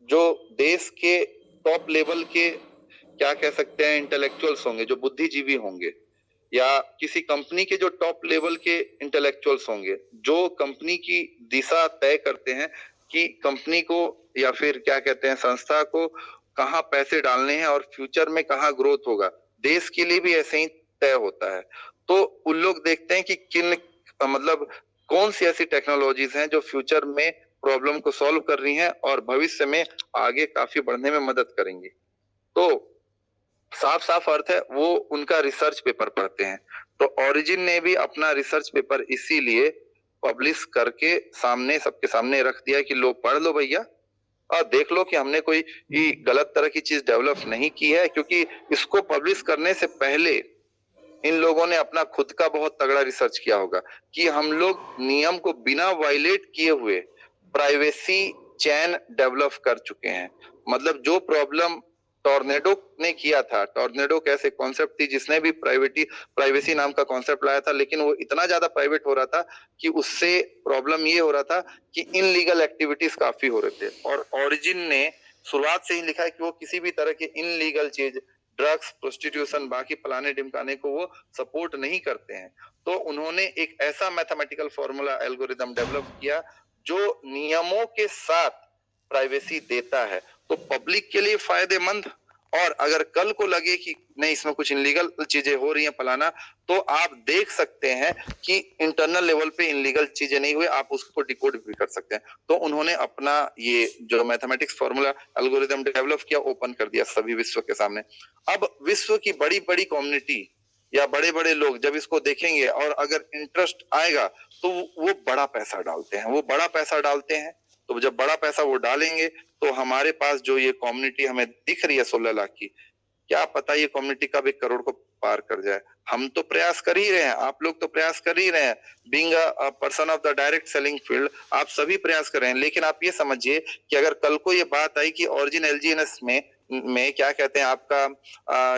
जो देश के टॉप लेवल के क्या कह सकते हैं इंटेलेक्चुअल्स होंगे, जो बुद्धिजीवी होंगे, या किसी कंपनी के जो टॉप लेवल के इंटेलेक्चुअल्स होंगे, जो कंपनी की दिशा तय करते हैं कि कंपनी को या फिर क्या कहते हैं संस्था को कहाँ पैसे डालने हैं और फ्यूचर में कहाँ ग्रोथ होगा। देश के लिए भी ऐसे ही तय होता है। तो उन लोग देखते हैं कि किन मतलब कौन सी ऐसी टेक्नोलॉजीज हैं जो फ्यूचर में प्रॉब्लम को सॉल्व कर रही हैं और भविष्य में आगे काफी बढ़ने में मदद करेंगी। तो साफ साफ अर्थ है वो उनका रिसर्च पेपर पढ़ते हैं। तो ओरिजिन ने भी अपना रिसर्च पेपर इसीलिए पब्लिश करके सामने सबके सामने रख दिया कि लो पढ़ लो भैया, और देख लो कि हमने कोई गलत तरह की चीज डेवलप नहीं की है। क्योंकि इसको पब्लिश करने से पहले इन लोगों ने अपना खुद का बहुत तगड़ा रिसर्च किया होगा कि हम लोग नियम को बिना वायलेट किए हुए प्राइवेसी चैन डेवलप कर चुके हैं। मतलब जो प्रॉब्लम टॉर्नेडो ने किया था, टॉर्नेडो कैसे कॉन्सेप्ट थी जिसने भी प्राइवेसी नाम का कॉन्सेप्ट लाया था, लेकिन वो इतना ज्यादा प्राइवेट हो रहा था कि उससे प्रॉब्लम ये हो रहा था कि इनलीगल एक्टिविटीज काफी हो रहे थे। और ओरिजिन ने शुरुआत से ही लिखा है कि वो किसी भी तरह के इनलीगल चीज, ड्रग्स, प्रोस्टिट्यूशन, बाकी फलाने ढिमकाने को वो सपोर्ट नहीं करते हैं। तो उन्होंने एक ऐसा मैथमेटिकल फॉर्मूला एल्गोरिदम डेवलप किया जो नियमों के साथ प्राइवेसी देता है, तो पब्लिक के लिए फायदेमंद। और अगर कल को लगे कि नहीं इसमें कुछ इनलीगल चीजें हो रही हैं फलाना, तो आप देख सकते हैं कि इंटरनल लेवल पे इनलीगल चीजें नहीं हुई, आप उसको डिकोड भी कर सकते हैं। तो उन्होंने अपना ये जो मैथमेटिक्स फॉर्मूला एल्गोरिदम डेवलप किया, ओपन कर दिया सभी विश्व के सामने। अब विश्व की बड़ी बड़ी कम्युनिटी या बड़े बड़े लोग जब इसको देखेंगे और अगर इंटरेस्ट आएगा तो वो बड़ा पैसा डालते हैं, वो बड़ा पैसा डालते हैं। तो जब बड़ा पैसा वो डालेंगे तो हमारे पास जो ये कम्युनिटी हमें दिख रही है 16 लाख की, क्या पता ये कम्युनिटी कब 1 करोड़ को पार कर जाए। हम तो प्रयास कर ही रहे हैं, आप लोग तो प्रयास कर ही रहे हैं। Being a person of the direct selling field, आप सभी प्रयास कर रहे हैं। लेकिन आप ये समझिए कि अगर कल को ये बात आई कि ओरिजिन एलजीएनएस में क्या कहते हैं आपका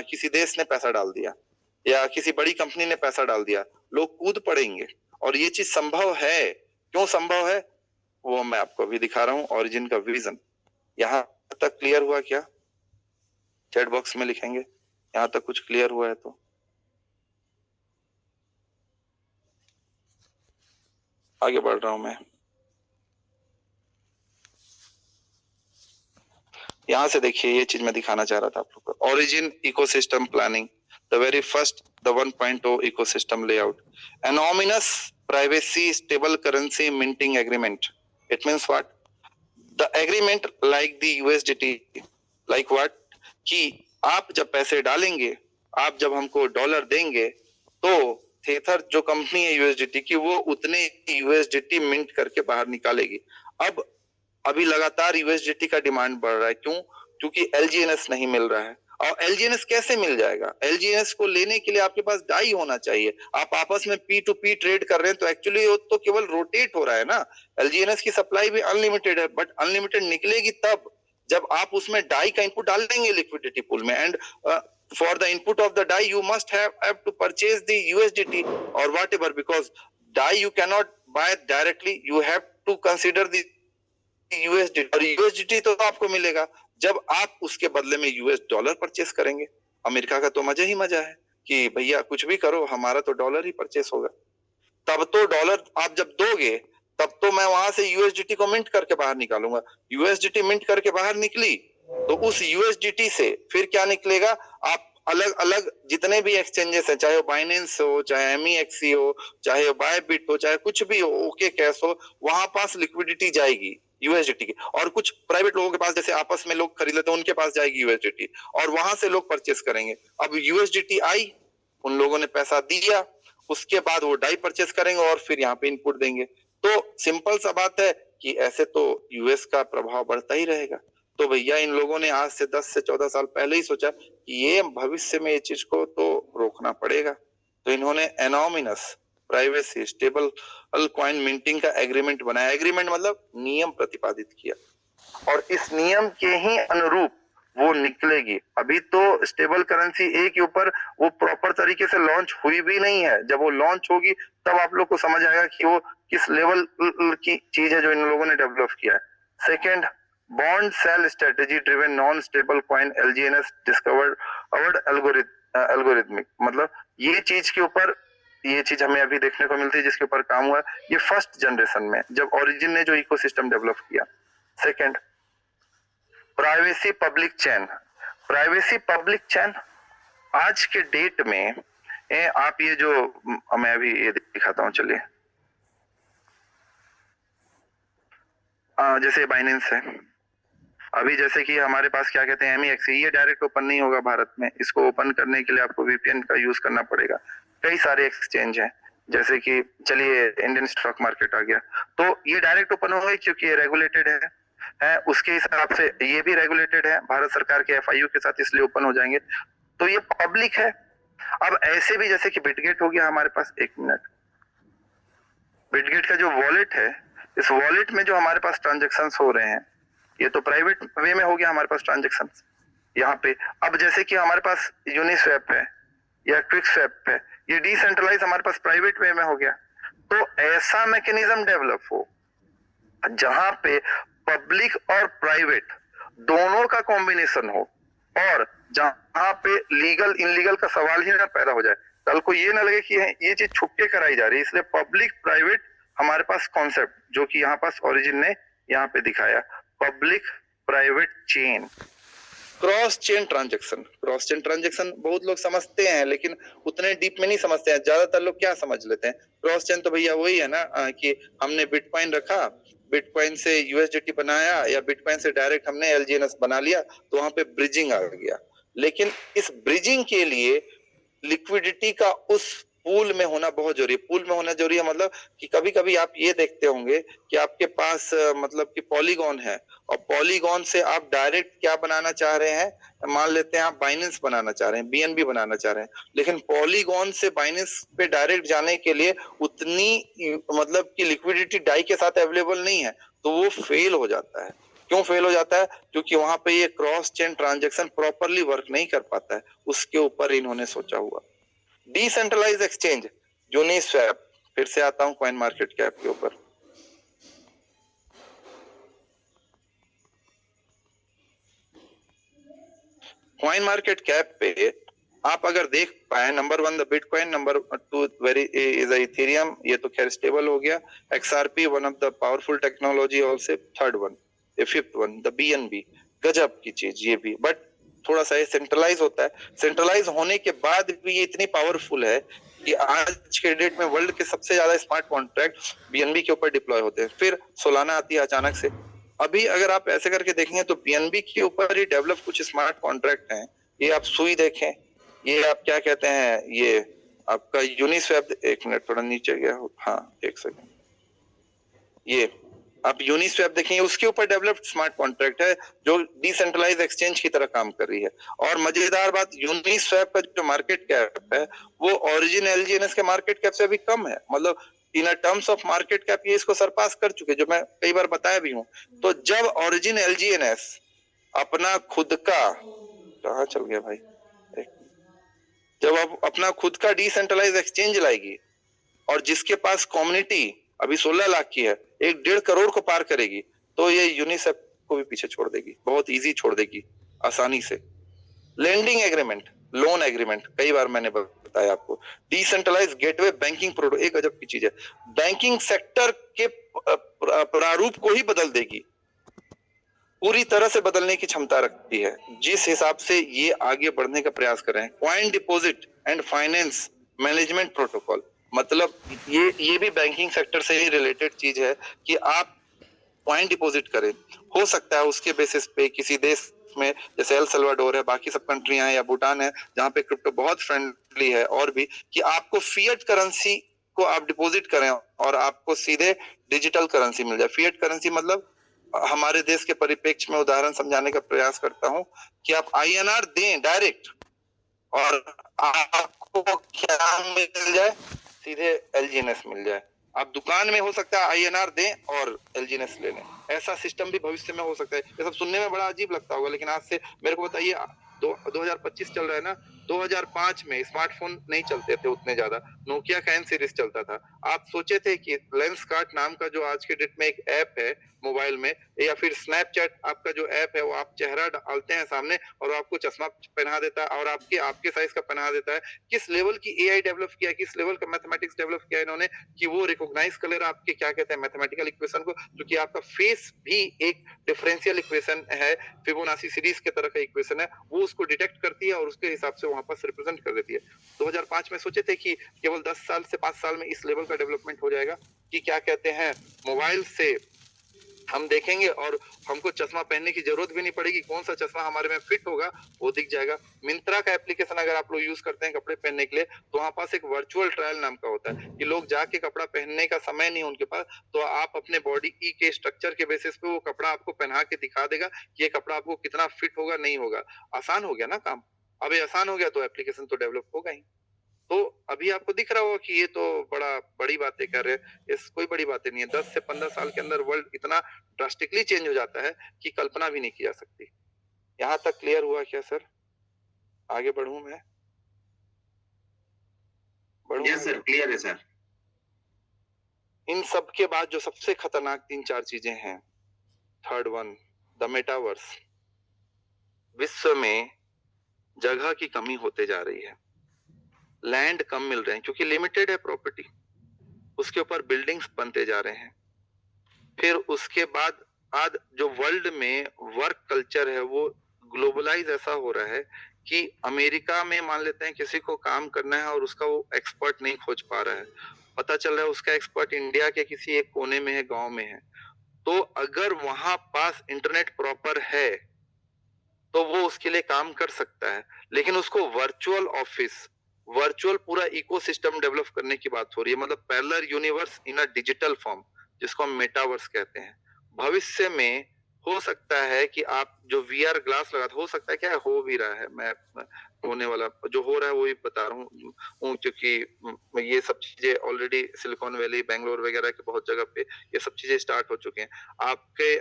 किसी देश ने पैसा डाल दिया या किसी बड़ी कंपनी ने पैसा डाल दिया, लोग कूद पड़ेंगे। और ये चीज संभव है। क्यों संभव है वो मैं आपको अभी दिखा रहा हूँ। ओरिजिन का विजन यहाँ तक क्लियर हुआ क्या? चैट बॉक्स में लिखेंगे यहाँ तक कुछ क्लियर हुआ है तो। आगे बढ़ रहा हूं मैं। यहाँ से देखिए, ये चीज मैं दिखाना चाह रहा था आप लोग को। Origin ecosystem planning, the very first, the 1.0 ecosystem layout, anonymous privacy stable currency minting agreement. It means what? The agreement like the USDT, like what? कि आप जब पैसे डालेंगे, आप जब हमको डॉलर देंगे, तो थेथर जो कंपनी है यूएसडीटी की, वो उतने यूएसडीटी मिंट करके बाहर निकालेगी। अब अभी लगातार यूएसडीटी का डिमांड बढ़ रहा है। क्यों? क्योंकि एलजीएनएस नहीं मिल रहा है। और एलजीएनएस कैसे मिल जाएगा? एलजीएनएस को लेने के लिए आपके पास डाई होना चाहिए। आप आपस में पी टू पी ट्रेड कर रहे हैं, तो एक्चुअली वो तो केवल रोटेट हो रहा है ना। एलजीएनएस की सप्लाई भी अनलिमिटेड है, बट अनलिमिटेड निकलेगी तब जब आप उसमें डाई का इनपुट डाल देंगे लिक्विडिटी पूल में। And for the input of the die you must have to purchase the USDT or whatever, because die you cannot buy directly, you have to consider the USDT, और USDT तो आपको मिलेगा जब आप उसके बदले में यूएस डॉलर परचेस करेंगे। अमेरिका का तो मजा ही मजा है कि भैया कुछ भी करो, हमारा तो डॉलर ही परचेस होगा। तब तो डॉलर आप जब दोगे, तब तो मैं वहां से यूएसडीटी को मिंट करके बाहर निकालूंगा। यूएसडीटी मिंट करके बाहर निकली तो उस यूएसडीटी से फिर क्या निकलेगा? आप अलग अलग जितने भी एक्सचेंजेस हैं, चाहे वो बाइनेंस हो, चाहे MEXC हो, चाहे वो बायबिट हो, चाहे कुछ भी हो, ओके कैश हो, वहां पास लिक्विडिटी जाएगी यूएसडीटी की। और कुछ प्राइवेट लोगों के पास, जैसे आपस में लोग खरीद लेते हैं, उनके पास जाएगी यूएसडीटी, और वहां से लोग परचेस करेंगे। अब यूएसडीटी आई, उन लोगों ने पैसा दिया, उसके बाद वो डाई परचेस करेंगे और फिर यहाँ पे इनपुट देंगे। तो सिंपल सा बात है कि ऐसे तो यूएस का प्रभाव बढ़ता ही रहेगा। तो भैया इन लोगों ने आज से 10 से 14 साल पहले ही सोचा कि ये भविष्य में ये चीज को तो रोकना पड़ेगा। तो इन्होंने एनोमिनस प्राइवेसी स्टेबल कॉइन मिंटिंग का एग्रीमेंट बनाया। एग्रीमेंट मतलब नियम प्रतिपादित किया, और इस नियम के ही अनुरूप वो निकलेगी। अभी तो स्टेबल करेंसी ए के ऊपर वो प्रॉपर तरीके से लॉन्च हुई भी नहीं है। जब वो लॉन्च होगी तब आप लोग को समझ आएगा कि वो किस लेवल की चीज है जो इन लोगों ने डेवलप किया है। Second, bond sale strategy driven non stable coin LGNS discovered algorithmic, मतलब ये चीज के ऊपर, ये चीज हमें अभी देखने को मिलती है जिसके ऊपर काम हुआ ये फर्स्ट जनरेशन में, जब ओरिजिन ने जो इकोसिस्टम डेवलप किया। Second, privacy public chain. Privacy public chain आज के डेट में आप ये जो मैं अभी ये दिखाता हूं, चलिए। जैसे बाइनेंस है, अभी जैसे कि हमारे पास क्या कहते हैं MEXC, ये डायरेक्ट ओपन नहीं होगा भारत में। इसको ओपन करने के लिए आपको VPN का यूज करना पड़ेगा। कई सारे एक्सचेंज हैं, जैसे कि चलिए इंडियन स्टॉक मार्केट आ गया, तो ये डायरेक्ट ओपन होगा क्योंकि ये रेगुलेटेड है। उसके हिसाब से ये भी रेगुलेटेड है भारत सरकार के FIU के साथ, इसलिए ओपन हो जाएंगे। तो ये पब्लिक है। अब ऐसे भी जैसे कि बिटगेट हो गया हमारे पास, एक मिनट, बिटगेट का जो वॉलेट है, इस वॉलेट में जो हमारे पास ट्रांजेक्शन्स हो रहे हैं, ये तो प्राइवेट वे में हो गया हमारे पास ट्रांजेक्शन यहाँ पे। अब जैसे कि हमारे पास यूनिस्वैप है या क्विकस्वैप है, ये डिसेंट्रलाइज हमारे पास प्राइवेट वे में हो गया। तो ऐसा मैकेनिज्म डेवलप हो जहां पे पब्लिक और प्राइवेट दोनों का कॉम्बिनेशन हो, और जहां पे लीगल इनलीगल का सवाल ही ना पैदा हो जाए। कल को ये ना लगे कि ये चीज छुप के कराई जा रही है। इसलिए पब्लिक प्राइवेट हमारे पास कॉन्सेप्ट, जो कि यहाँ पास ओरिजिन ने यहाँ पे दिखाया, public private chain. Cross chain transaction, cross chain transaction बहुत लोग समझते हैं, लेकिन उतने डीप में नहीं समझते हैं। ज्यादातर लोग क्या समझ लेते हैं, क्रॉस चेन तो भैया वही है ना कि हमने बिटकॉइन रखा, बिटकॉइन से यूएसडीटी बनाया, या बिटकॉइन से डायरेक्ट हमने एलजीएनएस बना लिया, तो वहां पे ब्रिजिंग आ गया। लेकिन इस ब्रिजिंग के लिए लिक्विडिटी का उस पूल में होना बहुत जरूरी है। पूल में होना जरूरी है मतलब कि कभी कभी आप ये देखते होंगे कि आपके पास मतलब कि पॉलीगॉन है, और पॉलीगॉन से आप डायरेक्ट क्या बनाना चाह रहे हैं, मान लेते हैं आप बाइनेंस बनाना चाह रहे हैं, BNB बनाना चाह रहे हैं, लेकिन पॉलीगॉन से बाइनेंस पे डायरेक्ट जाने के लिए उतनी मतलब कि लिक्विडिटी डाई के साथ अवेलेबल नहीं है, तो वो फेल हो जाता है। क्यों फेल हो जाता है? क्योंकि वहां पे ये cross chain transaction properly work नहीं कर पाता है। उसके ऊपर इन्होंने सोचा हुआ डिसेंट्रलाइज एक्सचेंज, यूनिस्वैप। फिर से आता हूं कॉइन मार्केट कैप के ऊपर। कॉइन मार्केट कैप पे आप अगर देख पाए, number 1 the bitcoin, number 2 very is Ethereum, ये तो खैर स्टेबल हो गया। XRP one of the powerful technology also, third one, fifth one the BNB। गजब की चीज ये भी, बट थोड़ा सा ये सेंट्रलाइज होता है। सेंट्रलाइज होने के बाद भी ये इतनी पावरफुल है कि आज के डेट में वर्ल्ड के सबसे ज्यादा स्मार्ट कॉन्ट्रैक्ट बीएनबी के ऊपर डिप्लॉय होते हैं। फिर सोलाना आती है अचानक से। अभी अगर आप ऐसे करके देखेंगे तो बीएनबी के ऊपर ही डेवलप कुछ स्मार्ट कॉन्ट्रैक्ट हैं। ये आप सुई देखें, ये आप क्या कहते हैं, ये आपका यूनिस्वैप, एक मिनट थोड़ा नीचे गया, हाँ एक सेकंड, ये आप यूनिस्वैप देखेंगे, उसके ऊपर डेवलप्ड स्मार्ट कॉन्ट्रैक्ट है जो डिसेंट्रलाइज एक्सचेंज की तरह काम कर रही है। और मजेदार बात, यूनिस्वैप का जो मार्केट कैप है वो ओरिजिन एलजीएनएस के मार्केट कैप से भी कम है। मतलब in terms of market cap ये इसको सरपास कर चुके, जो मैं कई बार बताया भी हूँ। तो जब ओरिजिन एलजीएनएस अपना खुद का, कहाँ चल गया भाई, जब आप अपना खुद का डिसेंट्रलाइज एक्सचेंज लाएगी और जिसके पास कम्युनिटी अभी 16 लाख की है, 1.5 करोड़ को पार करेगी, तो ये यूनिसेफ को भी पीछे छोड़ देगी, बहुत इजी छोड़ देगी आसानी से। लेंडिंग एग्रीमेंट, लोन एग्रीमेंट, कई बार मैंने बताया आपको। डिसेंट्रलाइज गेटवे बैंकिंग प्रोडक्ट, एक गजब की चीज है, बैंकिंग सेक्टर के प्रारूप को ही बदल देगी, पूरी तरह से बदलने की क्षमता रखती है जिस हिसाब से ये आगे बढ़ने का प्रयास कर रहे हैं। Coin deposit and finance management protocol, मतलब ये भी बैंकिंग सेक्टर से ही रिलेटेड चीज है कि आप क्वाइन डिपॉजिट करें। हो सकता है उसके बेसिस पे किसी देश में, जैसे एल सल्वाडोर है, बाकी सब कंट्रियां हैं या भूटान है जहां पे क्रिप्टो बहुत फ्रेंडली है, और भी, कि आपको फिएट करेंसी को आप डिपॉजिट करें और आपको सीधे डिजिटल करेंसी मिल जाए। फिएट करेंसी मतलब हमारे देश के परिप्रेक्ष्य में उदाहरण समझाने का प्रयास करता हूं कि आप आईएनआर दें डायरेक्ट और आपको क्या मिल जाए, सीधे एलजीएनएस मिल जाए। आप दुकान में हो सकता है आईएनआर दें और एलजीएनएस ले लें, ऐसा सिस्टम भी भविष्य में हो सकता है। ये सब सुनने में बड़ा अजीब लगता होगा, लेकिन आज से मेरे को बताइए, 2025 चल रहा है ना, 2005 में स्मार्टफोन नहीं चलते थे उतने ज्यादा, नोकिया का एन सीरीज चलता था। आप सोचे थे कि लेंसकार्ट नाम का जो आज के डेट में एक ऐप है मोबाइल में, या फिर स्नैपचैट आपका जो ऐप है, वो आप चेहरा डालते हैं सामने और आपको चश्मा पहना देता है और आपके साइज का पहना देता है। किस लेवल की एआई डेवलप किया, किस लेवल का मैथमेटिक्स डेवलप किया इन्होंने कि वो रिकॉग्नाइज कर ले रहा आपके क्या कहते हैं मैथमेटिकल इक्वेशन को, क्योंकि आपका फेस भी एक डिफरेंशियल इक्वेशन है, फिबोनाची सीरीज के तरह का इक्वेशन है, वो उसको डिटेक्ट करती है और उसके हिसाब से वहां पर रिप्रेजेंट कर देती है। 2005 में सोचे थे कि केवल 10 साल से 5 साल में इस लेवल का डेवलपमेंट हो जाएगा कि क्या कहते हैं मोबाइल से हम देखेंगे और हमको चश्मा पहनने की जरूरत भी नहीं पड़ेगी, कौन सा चश्मा हमारे में फिट होगा वो दिख जाएगा। मिंत्रा का एप्लीकेशन अगर आप लोग यूज करते हैं कपड़े पहनने के लिए, तो वहां पास एक वर्चुअल ट्रायल नाम का होता है कि लोग जाके कपड़ा पहनने का समय नहीं उनके पास, तो आप अपने बॉडी के स्ट्रक्चर के बेसिस पे वो कपड़ा आपको पहना के दिखा देगा कि ये कपड़ा आपको कितना फिट होगा, नहीं होगा। आसान हो गया ना काम। अब ये आसान हो गया तो एप्लीकेशन तो डेवलप होगा ही। तो अभी आपको दिख रहा होगा कि ये तो बड़ी बातें कर रहे हैं, इस कोई बड़ी बातें नहीं है। 10 से 15 साल के अंदर वर्ल्ड इतना ड्रास्टिकली चेंज हो जाता है कि कल्पना भी नहीं की जा सकती। यहाँ तक क्लियर हुआ क्या सर? आगे बढ़ूं मैं? यस सर, क्लियर है सर। इन सब के बाद जो सबसे खतरनाक 3-4 चीजें हैं, थर्ड वन, द मेटावर्स। विश्व में जगह की कमी होते जा रही है, लैंड कम मिल रहे हैं क्योंकि लिमिटेड है प्रॉपर्टी, उसके ऊपर बिल्डिंग्स बनते जा रहे हैं। फिर उसके बाद आज जो वर्ल्ड में वर्क कल्चर है वो ग्लोबलाइज ऐसा हो रहा है कि अमेरिका में मान लेते हैं किसी को काम करना है और उसका वो एक्सपर्ट नहीं खोज पा रहा है, पता चल रहा है उसका एक्सपर्ट इंडिया के किसी एक कोने में है, गांव में है। तो अगर वहां पास इंटरनेट प्रॉपर है तो वो उसके लिए काम कर सकता है, लेकिन उसको वर्चुअल ऑफिस, वर्चुअल पूरा इकोसिस्टम डेवलप करने की बात हो रही है, मतलब parallel universe in a digital form, जिसको हम मेटावर्स कहते हैं। भविष्य में हो सकता है कि आप जो वीआर ग्लास लगा, हो सकता है क्या हो भी रहा है, मैं होने वाला जो हो रहा है वो ही बता रहा हूँ, क्योंकि ये सब चीजें ऑलरेडी सिलिकॉन वैली, बेंगलोर वगैरह के बहुत जगह पे ये सब चीजें स्टार्ट हो चुके हैं। आपके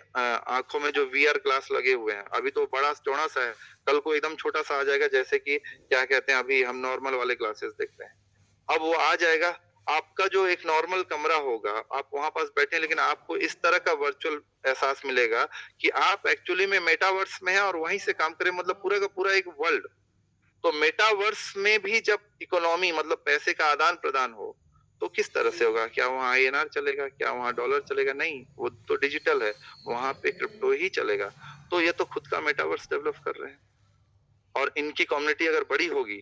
आंखों में जो वीआर ग्लास लगे हुए हैं, अभी तो बड़ा चौड़ा सा है, कल को एकदम छोटा सा आ जाएगा, जैसे कि क्या कहते हैं अभी हम नॉर्मल वाले ग्लासेस देखते हैं, अब वो आ जाएगा। आपका जो एक नॉर्मल कमरा होगा, आप वहां पास बैठे, लेकिन आपको इस तरह का वर्चुअल एहसास मिलेगा कि आप एक्चुअली में मेटावर्स में हैं और वहीं से काम करें, मतलब पूरा का पूरा एक वर्ल्ड। तो मेटावर्स में भी जब इकोनॉमी मतलब पैसे का आदान प्रदान हो तो किस तरह से होगा? क्या वहाँ आईएनआर चलेगा? क्या वहाँ डॉलर चलेगा? नहीं, वो तो डिजिटल है, वहां पे क्रिप्टो ही चलेगा। तो ये तो खुद का मेटावर्स डेवलप कर रहे हैं, और इनकी कम्युनिटी अगर बड़ी होगी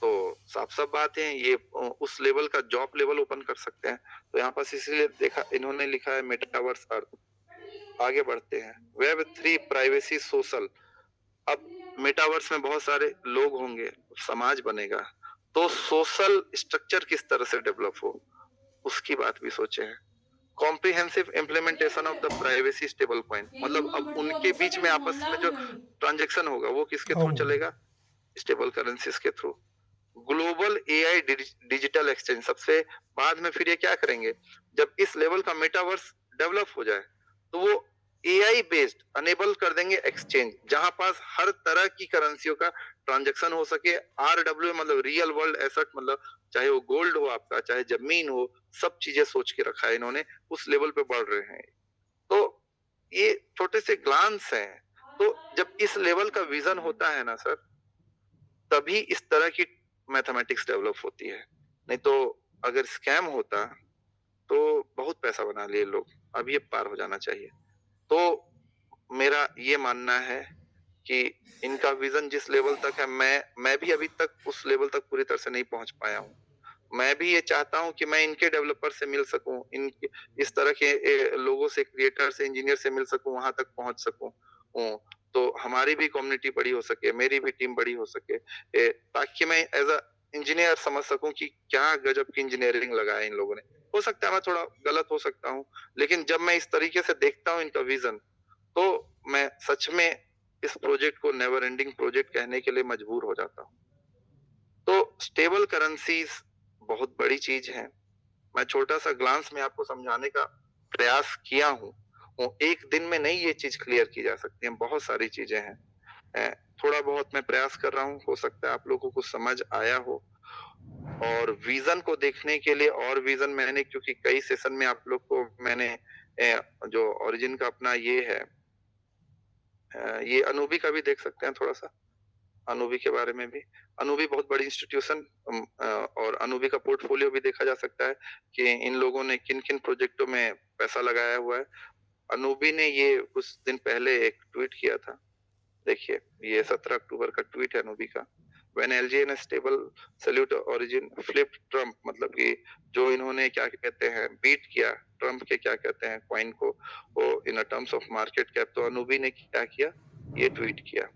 तो साफ साफ बात है ये उस लेवल का जॉब लेवल ओपन कर सकते हैं। तो यहाँ पास इसीलिए देखा इन्होंने लिखा है मेटावर्स अर्थ। आगे बढ़ते हैं, वेब 3 प्राइवेसी सोशल। अब मेटावर्स में बहुत सारे लोग होंगे, समाज बनेगा, तो सोशल स्ट्रक्चर किस तरह से डेवलप हो उसकी बात भी सोचे हैं। Comprehensive implementation of the privacy stable point, मतलब अब उनके बीच में आपस में जो ट्रांजेक्शन होगा वो किसके थ्रू Oh. चलेगा, स्टेबल करेंसीज के through. Global AI digital exchange, सबसे बाद में फिर ये क्या करेंगे, जब इस लेवल का मेटावर्स डेवलप हो जाए तो वो एआई बेस्ड अनेबल कर देंगे एक्सचेंज, जहां पास हर तरह की करेंसियों का ट्रांजैक्शन हो सके। RWA मतलब रियल वर्ल्ड एसेट, मतलब चाहे वो गोल्ड हो आपका, चाहे जमीन हो, सब चीजें सोच के रखा है इन्होंने, उस लेवल पे बढ़ रहे हैं। तो ये छोटे से ग्लांस हैं। तो जब इस लेवल का विजन होता है ना सर, तभी इस तरह की मैथमेटिक्स डेवलप होती है। नहीं तो अगर स्कैम होता तो बहुत पैसा बना लिए लोग, अब ये पार हो जाना चाहिए। तो मेरा ये मानना है कि इनका विजन जिस लेवल तक है, मैं भी अभी तक उस लेवल तक पूरी तरह से नहीं पहुंच पाया हूँ। मैं भी ये चाहता हूँ कि मैं इनके डेवलपर से मिल सकूं, इनके इस तरह के लोगों से, क्रिएटर से, इंजीनियर से मिल सकूं, वहां तक पहुंच सकूं। तो हमारी भी कम्युनिटी बड़ी हो सके, मेरी भी टीम बड़ी हो सके, ताकि मैं एज अ इंजीनियर समझ सकूं कि क्या गजब की इंजीनियरिंग लगाया इन लोगों ने। हो सकता है मैं थोड़ा गलत हो सकता हूँ, लेकिन जब मैं इस तरीके से देखता हूँ इनका विजन, तो मैं सच में इस प्रोजेक्ट को नेवर एंडिंग प्रोजेक्ट कहने के लिए मजबूर हो जाता हूँ। तो स्टेबल करेंसीज बहुत बड़ी चीज है। मैं छोटा सा ग्लांस में आपको समझाने का प्रयास किया हूँ। एक दिन में नहीं ये चीज क्लियर की जा सकती है, बहुत सारी चीजें हैं। थोड़ा बहुत मैं प्रयास कर रहा हूँ, हो सकता है आप लोगों को समझ आया हो। और विजन को देखने के लिए, और विजन मैंने क्योंकि कई सेशन में आप लोग को मैंने जो ओरिजिन का अपना ये है, ये अनूबी का भी देख सकते हैं थोड़ा सा, अनूबी के बारे में भी। अनूबी बहुत बड़ी इंस्टीट्यूशन, और अनूबी का पोर्टफोलियो भी देखा जा सकता है कि इन लोगों ने किन किन प्रोजेक्टों में पैसा लगाया हुआ है। अनूबी ने ये कुछ दिन पहले एक ट्वीट किया था, देखिए ये 17 अक्टूबर का ट्वीट है अनूबी का। When LG and stable salute origin flipped Trump, मतलब कि जो इन्होंने क्या कहते हैं बीट किया ट्रम्प के क्या कहते हैं कॉइन को, वो in terms of market cap, तो अनूबी ने क्या किया, ये ट्वीट किया।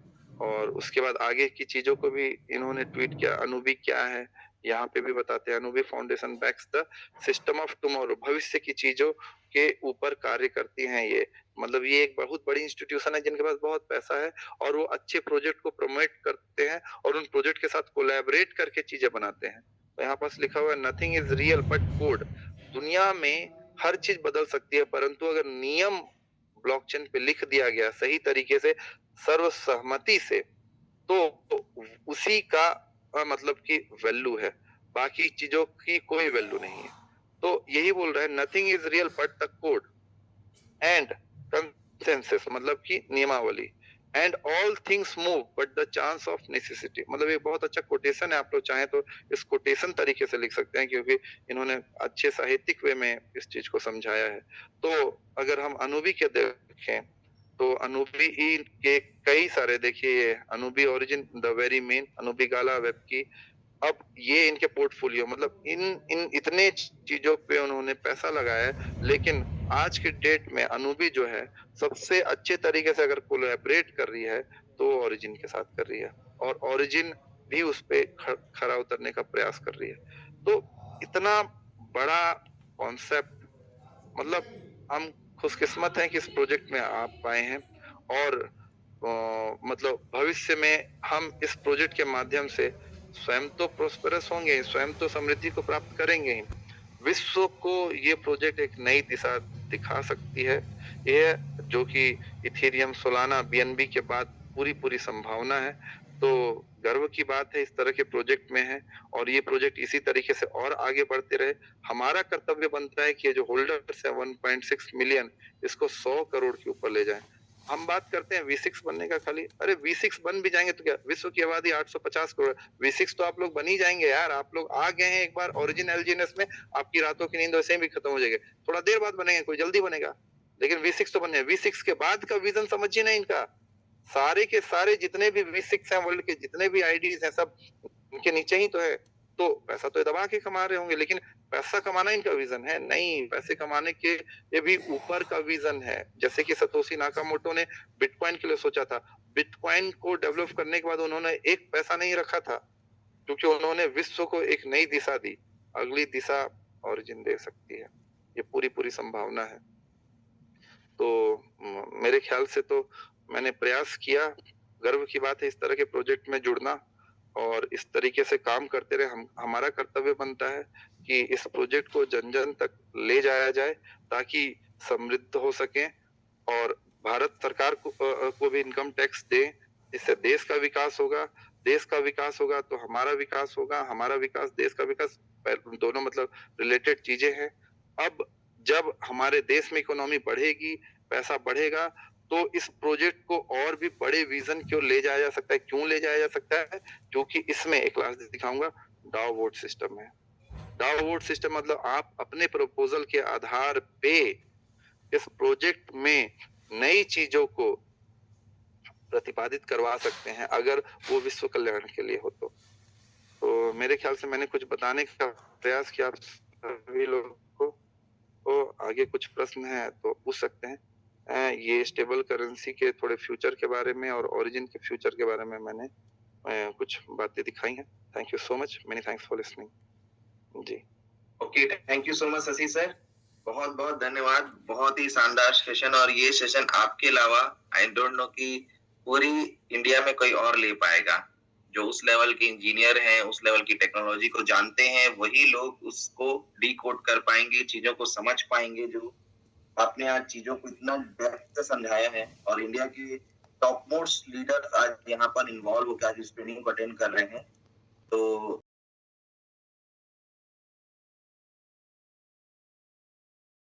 और उसके बाद आगे की चीजों को भी इन्होंने ट्वीट किया। अनूबी क्या है यहाँ पे भी बताते हैं, Anubi foundation backs the system of tomorrow, भविष्य की चीजों के ऊपर कार्य करती हैं ये। मतलब ये एक बहुत बड़ी इंस्टीट्यूशन है जिनके पास बहुत पैसा है, और वो अच्छे प्रोजेक्ट को प्रमोट करते हैं और उन प्रोजेक्ट के साथ कोलैबोरेट करके चीजें बनाते हैं। तो यहाँ पास लिखा हुआ है nothing is real but code. दुनिया में हर चीज बदल सकती है, परंतु अगर नियम ब्लॉकचेन पे लिख दिया गया सही तरीके से, सर्वसहमति से, तो उसी का मतलब कि वैल्यू है, बाकी चीजों की कोई वैल्यू नहीं है। तो यही बोल रहा है, nothing is real but the code and consensus, मतलब कि नियमावली, and all things move but the chance of necessity. मतलब ये बहुत अच्छा कोटेशन है, आप लोग चाहें तो इस कोटेशन तरीके से लिख सकते हैं, क्योंकि इन्होंने अच्छे साहित्यिक वे में इस चीज को समझाया है। तो अगर हम अनूबी के देखें तो अनूबी के कई सारे, देखिए Anubi origin, the very main, Anubi gala, web की। अब ये इनके पोर्टफोलियो, मतलब इन इन इतने चीजों पे उन्होंने पैसा लगाया है, लेकिन आज के डेट में अनूबी जो है सबसे अच्छे तरीके से अगर कोलैबोरेट कर रही है तो ओरिजिन के साथ कर रही है, और ओरिजिन भी उस पे खरा उतरने का प्रयास कर रही है। तो इतना बड़ा कॉन्सेप्ट, मतलब हम खुशकिस्मत हैं कि इस प्रोजेक्ट में आप पाए हैं, और मतलब भविष्य में हम इस प्रोजेक्ट के माध्यम से स्वयं तो प्रोस्पेरस होंगे, स्वयं तो समृद्धि को प्राप्त करेंगे ही, विश्व को ये प्रोजेक्ट एक नई दिशा दिखा सकती है। ये जो कि इथेरियम सोलाना बीएनबी के बाद पूरी संभावना है। तो गर्व की बात है इस तरह के प्रोजेक्ट में है, और ये प्रोजेक्ट इसी तरीके से और आगे बढ़ते रहे। हमारा कर्तव्य बनता है कि ये जो होल्डर्स है 1.6 मिलियन, इसको 100 करोड़ के ऊपर ले जाएं। हम बात करते हैं V6 बनने का खाली, अरे V6 बन भी जाएंगे तो क्या, विश्व की आबादी 850 करोड़, V6 तो आप लोग बन ही जाएंगे यार। आप लोग आ गए हैं एक बार ओरिजिन एलजीएनएस में, आपकी रातों की नींद वैसे ही भी खत्म हो जाएगी, थोड़ा देर बाद बनेंगे, कोई जल्दी बनेगा, लेकिन V6 तो बने। V6 के बाद का विजन समझिए ना इनका, सारे के सारे जितने भी V6 हैं वर्ल्ड के, जितने भी आईडीज हैं, सब इनके नीचे ही तो है। तो पैसा तो ये दबा के कमा रहे होंगे, लेकिन पैसा कमाना इनका विजन है नहीं, पैसे कमाने के ये भी ऊपर का विजन है। जैसे कि सतोशी नाकामोटो ने बिटकॉइन के लिए सोचा था, बिटकॉइन को डेवलप करने के बाद उन्होंने एक पैसा नहीं रखा था, क्योंकि उन्होंने विश्व को एक नई दिशा दी। अगली दिशा ओरिजिन दे सकती है, ये पूरी संभावना है। तो मेरे ख्याल से तो मैंने प्रयास किया, गर्व की बात है इस तरह के प्रोजेक्ट में जुड़ना और इस तरीके से काम करते रहे। हमारा कर्तव्य बनता है कि इस प्रोजेक्ट को जन जन तक ले जाया जाए ताकि समृद्ध हो सके और भारत सरकार को भी इनकम टैक्स दे, जिससे देश का विकास होगा। देश का विकास होगा तो हमारा विकास होगा, हमारा विकास देश का विकास, दोनों मतलब रिलेटेड चीजें हैं। अब जब हमारे देश में इकोनॉमी बढ़ेगी, पैसा बढ़ेगा, तो इस प्रोजेक्ट को और भी बड़े विजन क्यों ले जाया जा सकता है। क्यों ले जाया जा सकता है? क्योंकि इसमें एक लास्ट दिखाऊंगा, डाउ वोट सिस्टम है। डाउ वोट सिस्टम मतलब आप अपने प्रपोजल के आधार पे इस प्रोजेक्ट में नई चीजों को प्रतिपादित करवा सकते हैं, अगर वो विश्व कल्याण के लिए हो तो मेरे ख्याल से मैंने कुछ बताने का प्रयास किया सभी लोगों को। तो आगे कुछ प्रश्न है तो पूछ सकते हैं। ये स्टेबल करेंसी के थोड़े फ्यूचर के बारे में और ओरिजिन के फ्यूचर के बारे में मैंने कुछ बातें दिखाई हैं। Thank you so much, many thanks for listening ji. Okay, thank you so much Shashi sir, बहुत बहुत धन्यवाद। बहुत ही शानदार सेशन, और ये सेशन आपके अलावा आई डोंट नो कि पूरी इंडिया में कोई और ले पाएगा। जो उस लेवल के इंजीनियर हैं, उस लेवल की टेक्नोलॉजी को जानते हैं, वही लोग उसको डीकोड कर पाएंगे, चीजों को समझ पाएंगे। जो आपने आज चीजों को इतना डेप्थ से समझाया है, और इंडिया के टॉप मोस्ट लीडर्स आज यहाँ पर इन्वॉल्व होकर आज इस ट्रेनिंग को अटेंड कर रहे हैं, तो